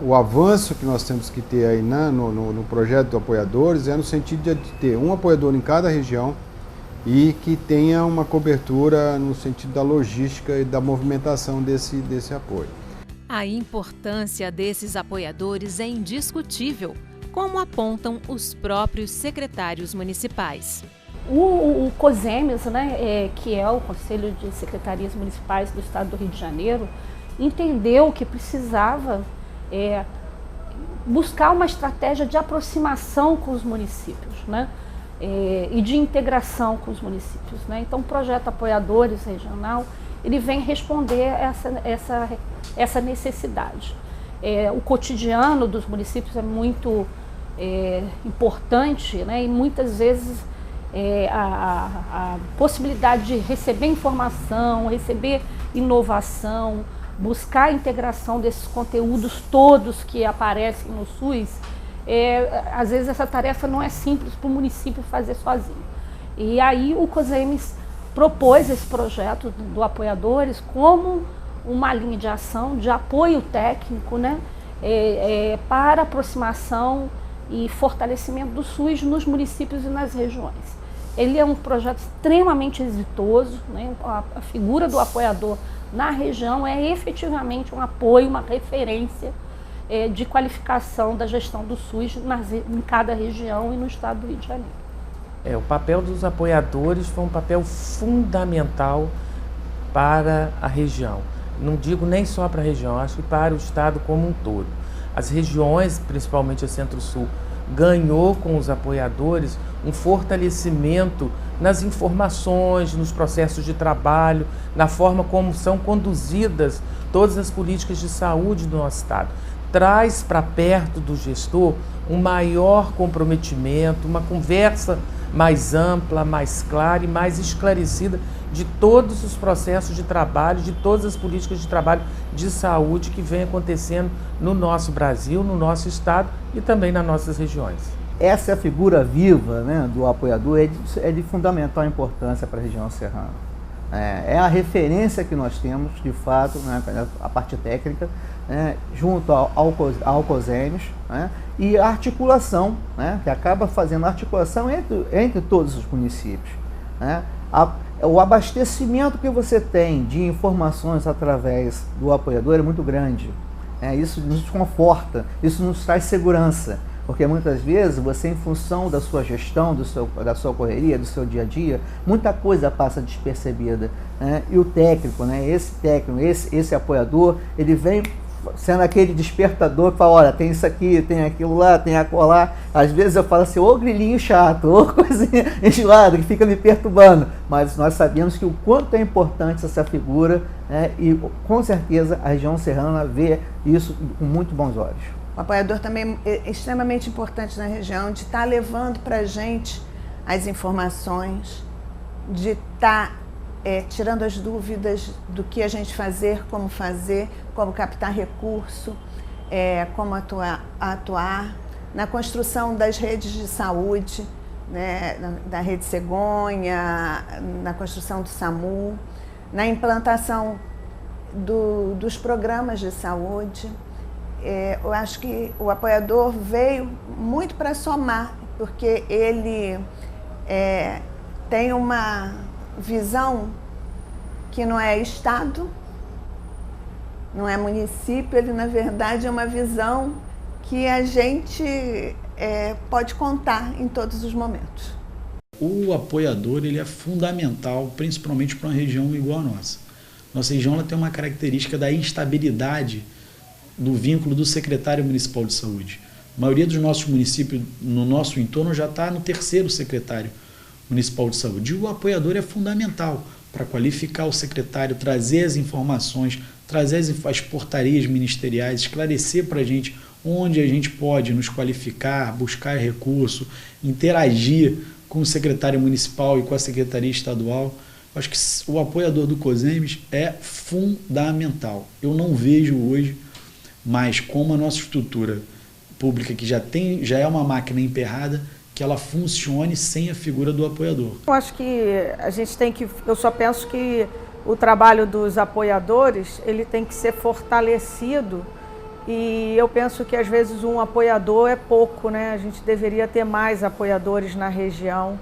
o avanço que nós temos que ter aí no projeto de apoiadores é no sentido de ter um apoiador em cada região e que tenha uma cobertura no sentido da logística e da movimentação desse apoio. A importância desses apoiadores é indiscutível, como apontam os próprios secretários municipais. O COSEMES, né, que é o Conselho de Secretarias Municipais do Estado do Rio de Janeiro, entendeu que precisava buscar uma estratégia de aproximação com os municípios, né, e de integração com os municípios, né? Então o projeto Apoiadores Regional, ele vem responder essa necessidade. O cotidiano dos municípios é muito importante, né? E muitas vezes a possibilidade de receber informação, receber inovação, buscar a integração desses conteúdos todos que aparecem no SUS, às vezes essa tarefa não é simples para o município fazer sozinho. E aí o COSEMES propôs esse projeto do Apoiadores como uma linha de ação, de apoio técnico, né, para aproximação e fortalecimento do SUS nos municípios e nas regiões. Ele é um projeto extremamente exitoso, né? A figura do apoiador na região é efetivamente um apoio, uma referência de qualificação da gestão do SUS em cada região e no estado do Rio de Janeiro. O papel dos apoiadores foi um papel fundamental para a região. Não digo nem só para a região, acho que para o estado como um todo. As regiões, principalmente a Centro-Sul, ganhou com os apoiadores um fortalecimento nas informações, nos processos de trabalho, na forma como são conduzidas todas as políticas de saúde do nosso estado. Traz para perto do gestor um maior comprometimento, uma conversa mais ampla, mais clara e mais esclarecida de todos os processos de trabalho, de todas as políticas de trabalho de saúde que vem acontecendo no nosso Brasil, no nosso estado e também nas nossas regiões. Essa é a figura viva, né, do apoiador, é de fundamental importância para a região serrana. É a referência que nós temos, de fato, né, a parte técnica, né, junto ao COSEMES, né, e a articulação, né, que acaba fazendo a articulação entre todos os municípios. Né. O abastecimento que você tem de informações através do apoiador é muito grande. Isso nos conforta, isso nos traz segurança. Porque muitas vezes você, em função da sua gestão, da sua correria, do seu dia a dia, muita coisa passa despercebida, né? E o técnico, né? Esse apoiador, ele vem sendo aquele despertador que fala, olha, tem isso aqui, tem aquilo lá, tem acolá. Às vezes eu falo assim, ô grilinho chato, ô coisinha enjoada, que fica me perturbando. Mas nós sabemos que o quanto é importante essa figura, né? E com certeza a região serrana vê isso com muito bons olhos. O apoiador também é extremamente importante na região, de estar levando para a gente as informações, de estar tirando as dúvidas do que a gente fazer, como captar recurso, como atuar na construção das redes de saúde, né, da Rede Cegonha, na construção do SAMU, na implantação dos programas de saúde. Eu acho que o apoiador veio muito para somar, porque ele tem uma visão que não é Estado, não é município, ele na verdade é uma visão que a gente pode contar em todos os momentos. O apoiador ele é fundamental, principalmente para uma região igual a nossa. Nossa região ela tem uma característica da instabilidade do vínculo do secretário municipal de saúde. A maioria dos nossos municípios, no nosso entorno, já está no terceiro secretário municipal de saúde. E o apoiador é fundamental para qualificar o secretário, trazer as informações, trazer as portarias ministeriais, esclarecer para a gente onde a gente pode nos qualificar, buscar recurso, interagir com o secretário municipal e com a secretaria estadual. Acho que o apoiador do COSEMES é fundamental. Eu não vejo hoje, mas como a nossa estrutura pública, que já é uma máquina emperrada, que ela funcione sem a figura do apoiador. Eu acho que a gente tem que, eu só penso que o trabalho dos apoiadores, ele tem que ser fortalecido, e eu penso que às vezes um apoiador é pouco, né? A gente deveria ter mais apoiadores na região,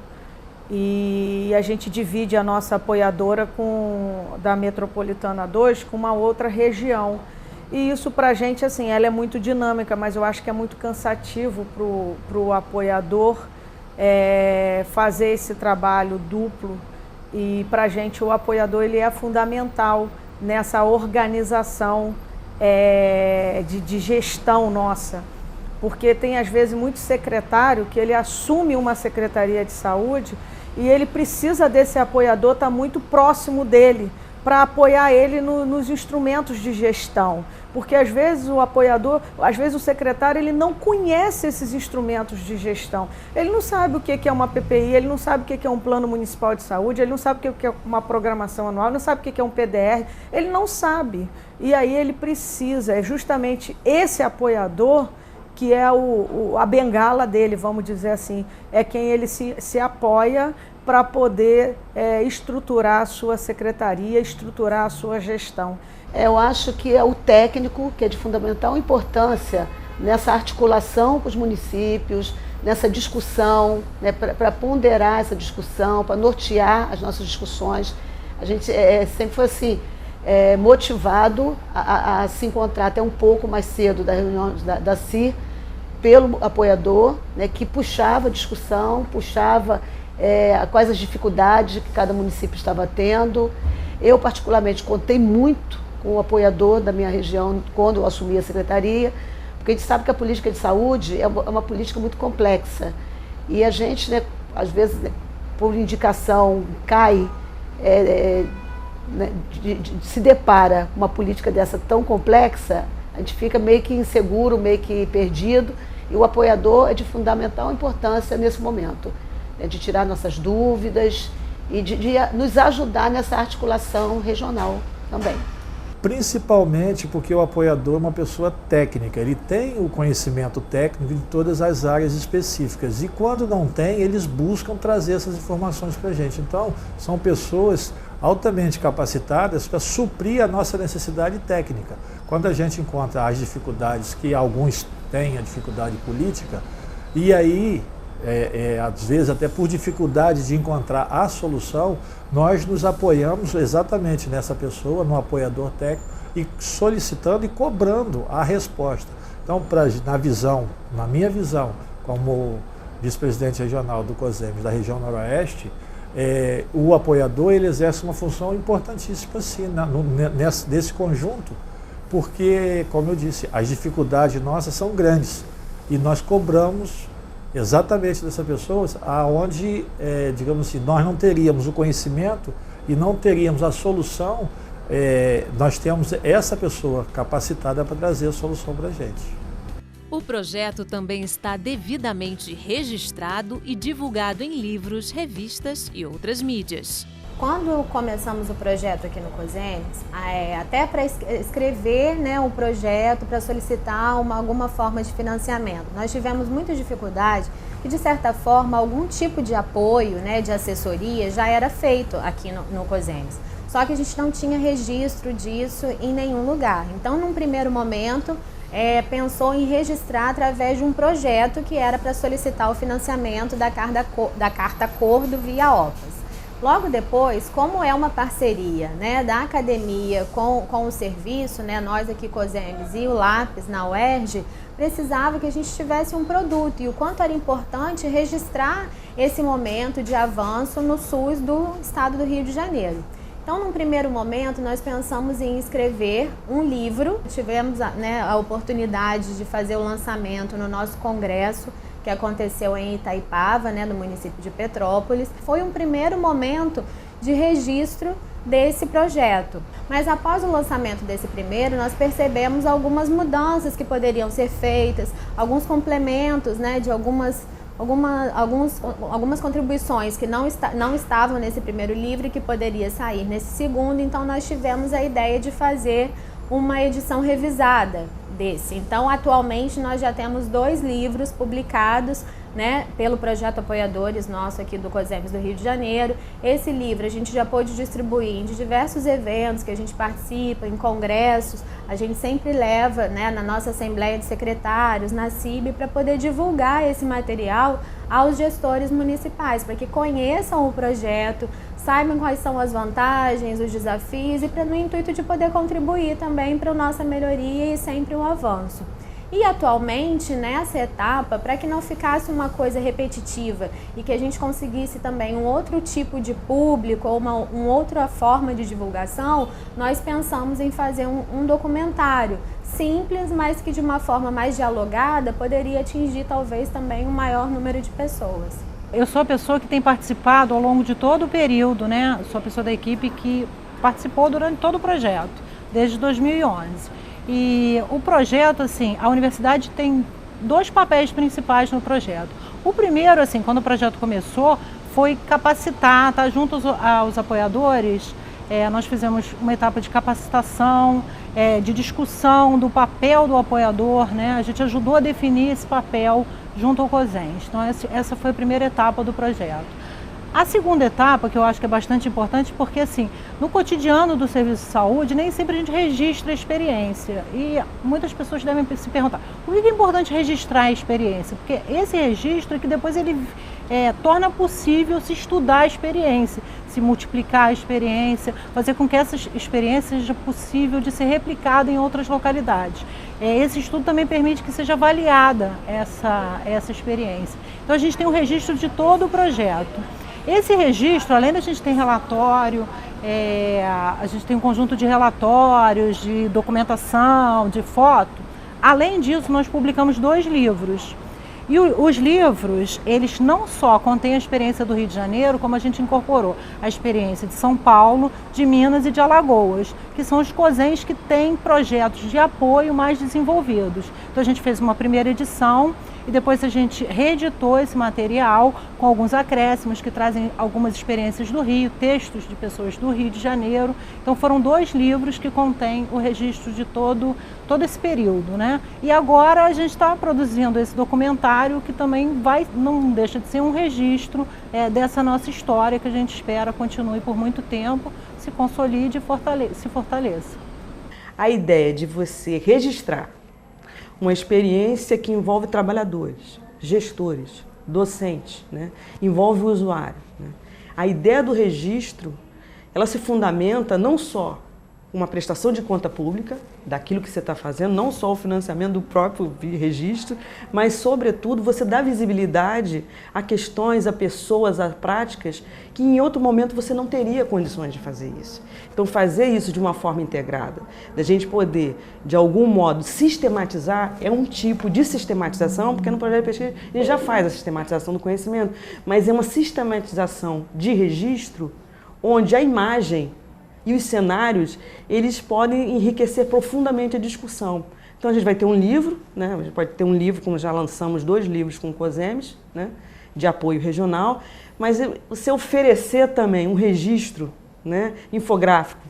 e a gente divide a nossa apoiadora da Metropolitana 2 com uma outra região. E isso para a gente, assim, ela é muito dinâmica, mas eu acho que é muito cansativo para o apoiador fazer esse trabalho duplo. E para a gente o apoiador ele é fundamental nessa organização de gestão nossa. Porque tem às vezes muito secretário que ele assume uma secretaria de saúde e ele precisa desse apoiador estar muito próximo dele, para apoiar ele nos instrumentos de gestão. Porque às vezes o apoiador, às vezes o secretário, ele não conhece esses instrumentos de gestão. Ele não sabe o que é uma PPI, ele não sabe o que é um plano municipal de saúde, ele não sabe o que é uma programação anual, ele não sabe o que é um PDR, ele não sabe. E aí ele precisa, é justamente esse apoiador que é a bengala dele, vamos dizer assim, é quem ele se apoia para poder estruturar a sua secretaria, estruturar a sua gestão. Eu acho que é o técnico que é de fundamental importância nessa articulação com os municípios, nessa discussão, né, para ponderar essa discussão, para nortear as nossas discussões. A gente sempre foi assim, motivado a se encontrar até um pouco mais cedo da reunião da CIR pelo apoiador, né, que puxava a discussão, puxava quais as dificuldades que cada município estava tendo. Eu, particularmente, contei muito com o apoiador da minha região quando eu assumi a secretaria, porque a gente sabe que a política de saúde é uma política muito complexa. E a gente, né, às vezes, né, por indicação, cai, se depara com uma política dessa tão complexa, a gente fica meio que inseguro, meio que perdido, e o apoiador é de fundamental importância nesse momento, né, de tirar nossas dúvidas e de nos ajudar nessa articulação regional também. Principalmente porque o apoiador é uma pessoa técnica, ele tem o conhecimento técnico de todas as áreas específicas e quando não tem, eles buscam trazer essas informações para a gente. Então, são pessoas altamente capacitadas para suprir a nossa necessidade técnica. Quando a gente encontra as dificuldades, que alguns têm a dificuldade política, e aí, às vezes até por dificuldade de encontrar a solução, nós nos apoiamos exatamente nessa pessoa, no apoiador técnico, e solicitando e cobrando a resposta. Então, na minha visão, como vice-presidente regional do COSEMES da região Noroeste, o apoiador ele exerce uma função importantíssima assim, nesse conjunto, porque, como eu disse, as dificuldades nossas são grandes e nós cobramos exatamente dessas pessoas aonde, digamos assim, nós não teríamos o conhecimento e não teríamos a solução, nós temos essa pessoa capacitada para trazer a solução para a gente. O projeto também está devidamente registrado e divulgado em livros, revistas e outras mídias. Quando começamos o projeto aqui no COSEMES, até para escrever, né, o projeto, para solicitar alguma forma de financiamento, nós tivemos muita dificuldade e, de certa forma, algum tipo de apoio, né, de assessoria já era feito aqui no COSEMES. Só que a gente não tinha registro disso em nenhum lugar. Então, num primeiro momento, pensou em registrar através de um projeto que era para solicitar o financiamento da Carta Cor do Via OPAS. Logo depois, como é uma parceria, né, da academia com o serviço, né, nós aqui COSEMES e o LAPES na UERJ, precisava que a gente tivesse um produto e o quanto era importante registrar esse momento de avanço no SUS do estado do Rio de Janeiro. Então, num primeiro momento, nós pensamos em escrever um livro. Tivemos, né, a oportunidade de fazer o lançamento no nosso congresso, que aconteceu em Itaipava, né, no município de Petrópolis. Foi um primeiro momento de registro desse projeto. Mas após o lançamento desse primeiro, nós percebemos algumas mudanças que poderiam ser feitas, alguns complementos, né, de algumas contribuições que não estavam nesse primeiro livro e que poderia sair nesse segundo. Então, nós tivemos a ideia de fazer uma edição revisada desse. Então, atualmente, nós já temos 2 livros publicados, né, pelo projeto Apoiadores nosso aqui do COSEMES do Rio de Janeiro. Esse livro a gente já pôde distribuir em diversos eventos que a gente participa, em congressos. A gente sempre leva, né, na nossa Assembleia de Secretários, na CIB, para poder divulgar esse material aos gestores municipais, para que conheçam o projeto, saibam quais são as vantagens, os desafios e no intuito de poder contribuir também para a nossa melhoria e sempre um avanço. E atualmente, nessa etapa, para que não ficasse uma coisa repetitiva e que a gente conseguisse também um outro tipo de público ou uma outra forma de divulgação, nós pensamos em fazer um documentário simples, mas que de uma forma mais dialogada poderia atingir talvez também um maior número de pessoas. Eu sou a pessoa que tem participado ao longo de todo o período, né? Sou a pessoa da equipe que participou durante todo o projeto, desde 2011. E o projeto, assim, a universidade tem 2 papéis principais no projeto. O primeiro, assim, quando o projeto começou, foi capacitar, tá, junto aos apoiadores. Nós fizemos uma etapa de capacitação, de discussão do papel do apoiador, né? A gente ajudou a definir esse papel junto ao COSEMES. Então, essa foi a primeira etapa do projeto. A segunda etapa, que eu acho que é bastante importante, porque assim, no cotidiano do serviço de saúde, nem sempre a gente registra a experiência. E muitas pessoas devem se perguntar, por que é importante registrar a experiência? Porque esse registro é que depois ele torna possível se estudar a experiência, se multiplicar a experiência, fazer com que essa experiência seja possível de ser replicada em outras localidades. Esse estudo também permite que seja avaliada essa experiência. Então a gente tem um registro de todo o projeto. Esse registro, além da gente ter relatório, a gente tem um conjunto de relatórios, de documentação, de foto. Além disso, nós publicamos 2 livros. E os livros, eles não só contêm a experiência do Rio de Janeiro, como a gente incorporou a experiência de São Paulo, de Minas e de Alagoas, que são os COSEMES que têm projetos de apoio mais desenvolvidos. Então a gente fez uma primeira edição e depois a gente reeditou esse material com alguns acréscimos que trazem algumas experiências do Rio, textos de pessoas do Rio de Janeiro. Então foram 2 livros que contêm o registro de todo esse período, né? E agora a gente está produzindo esse documentário que também não deixa de ser um registro dessa nossa história que a gente espera continue por muito tempo, se consolide e se fortaleça. A ideia de você registrar uma experiência que envolve trabalhadores, gestores, docentes, né? Envolve o usuário, né? A ideia do registro, ela se fundamenta não só uma prestação de conta pública daquilo que você está fazendo, não só o financiamento do próprio registro, mas, sobretudo, você dá visibilidade a questões, a pessoas, a práticas que em outro momento você não teria condições de fazer isso. Então, fazer isso de uma forma integrada, da gente poder, de algum modo, sistematizar, é um tipo de sistematização, porque no projeto de pesquisa a gente já faz a sistematização do conhecimento, mas é uma sistematização de registro onde a imagem e os cenários, eles podem enriquecer profundamente a discussão. Então a gente vai ter um livro, né? A gente pode ter um livro, como já lançamos 2 livros com o COSEMES, né? De apoio regional, mas você oferecer também um registro, né? Infográfico,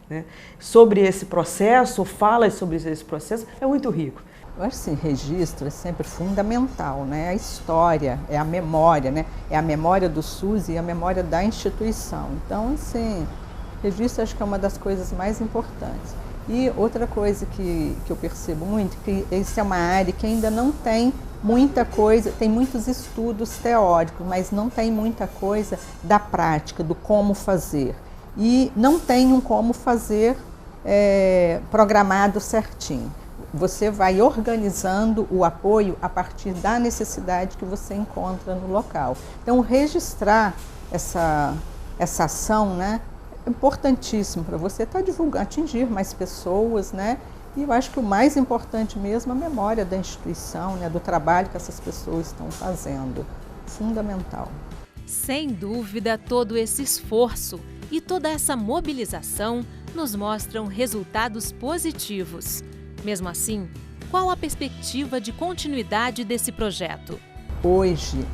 né? Sobre esse processo, ou falas sobre esse processo, é muito rico. Eu acho assim, registro é sempre fundamental, né? A história, é a memória, né? É a memória do SUS e a memória da instituição. Então, assim, registro acho que é uma das coisas mais importantes. E outra coisa que eu percebo muito, que isso é uma área que ainda não tem muita coisa, tem muitos estudos teóricos, mas não tem muita coisa da prática, do como fazer. E não tem um como fazer programado certinho. Você vai organizando o apoio a partir da necessidade que você encontra no local. Então, registrar essa ação, né, é importantíssimo para você estar divulgando, atingir mais pessoas, né? E eu acho que o mais importante mesmo é a memória da instituição, né, do trabalho que essas pessoas estão fazendo. Fundamental. Sem dúvida, todo esse esforço e toda essa mobilização nos mostram resultados positivos. Mesmo assim, qual a perspectiva de continuidade desse projeto? Hoje,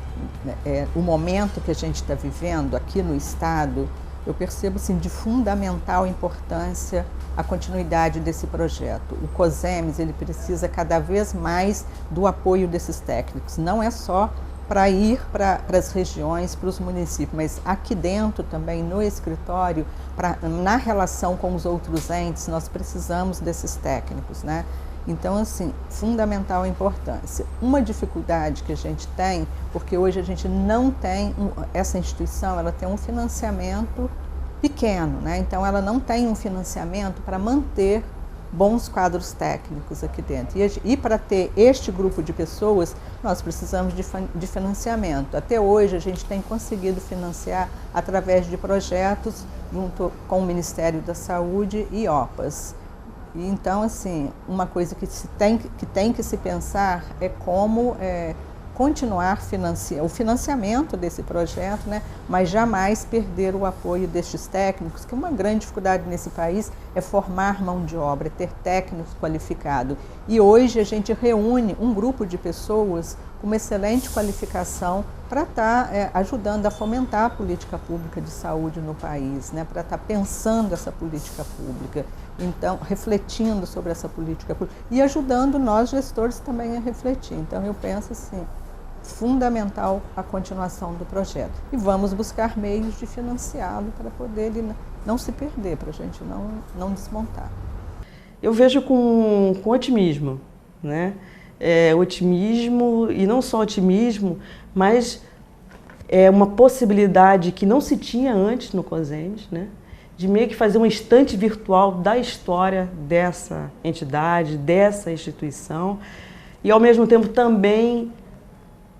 o momento que a gente está vivendo aqui no Estado, eu percebo assim, de fundamental importância a continuidade desse projeto. O COSEMES ele precisa cada vez mais do apoio desses técnicos. Não é só para ir para as regiões, para os municípios, mas aqui dentro também, no escritório, na relação com os outros entes, nós precisamos desses técnicos, né? Então, assim, fundamental a importância. Uma dificuldade que a gente tem, porque hoje a gente não tem, essa instituição, ela tem um financiamento pequeno, né? Então, ela não tem um financiamento para manter bons quadros técnicos aqui dentro. E para ter este grupo de pessoas, nós precisamos de financiamento. Até hoje, a gente tem conseguido financiar através de projetos junto com o Ministério da Saúde e OPAS. E então, assim, uma coisa que tem que se pensar é como continuar o financiamento desse projeto, né? Mas jamais perder o apoio destes técnicos, que uma grande dificuldade nesse país é formar mão de obra, é ter técnicos qualificados. E hoje a gente reúne um grupo de pessoas com uma excelente qualificação para estar ajudando a fomentar a política pública de saúde no país, né? Para estar pensando essa política pública, então refletindo sobre essa política pública e ajudando nós gestores também a refletir. Então eu penso assim, fundamental a continuação do projeto. E vamos buscar meios de financiá-lo para poder ele não se perder, para a gente não desmontar. Eu vejo com otimismo, né? Otimismo, e não só otimismo, mas é uma possibilidade que não se tinha antes no COSEMES, né? De meio que fazer uma estante virtual da história dessa entidade, dessa instituição, e ao mesmo tempo também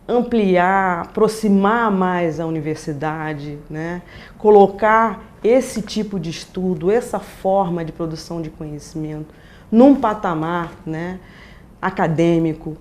ampliar, aproximar mais a universidade, né? Colocar esse tipo de estudo, essa forma de produção de conhecimento num patamar, né? Acadêmico,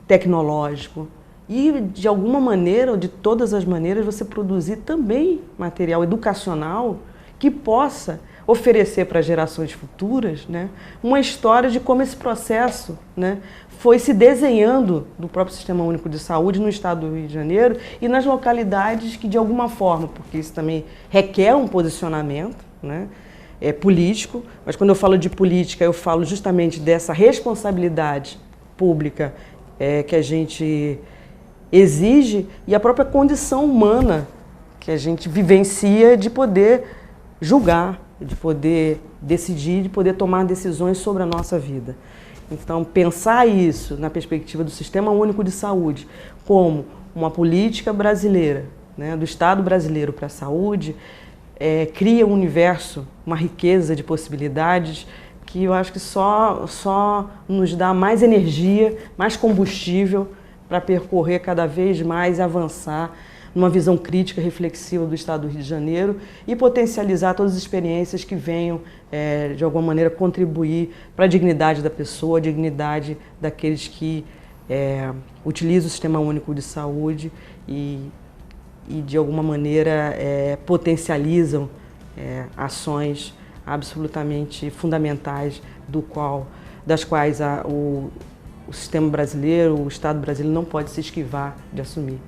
tecnológico e de alguma maneira ou de todas as maneiras você produzir também material educacional que possa oferecer para gerações futuras, né, uma história de como esse processo, né, foi se desenhando do próprio Sistema Único de Saúde no estado do Rio de Janeiro e nas localidades que de alguma forma, porque isso também requer um posicionamento, né, político, mas quando eu falo de política eu falo justamente dessa responsabilidade pública que a gente exige e a própria condição humana que a gente vivencia de poder julgar, de poder decidir, de poder tomar decisões sobre a nossa vida. Então, pensar isso na perspectiva do Sistema Único de Saúde como uma política brasileira, né, do Estado brasileiro para a saúde, cria um universo, uma riqueza de possibilidades que eu acho que só nos dá mais energia, mais combustível para percorrer cada vez mais e avançar numa visão crítica, reflexiva do Estado do Rio de Janeiro e potencializar todas as experiências que venham, de alguma maneira, contribuir para a dignidade da pessoa, a dignidade daqueles que utilizam o Sistema Único de Saúde e de alguma maneira, potencializam ações absolutamente fundamentais das quais o sistema brasileiro, o Estado brasileiro não pode se esquivar de assumir.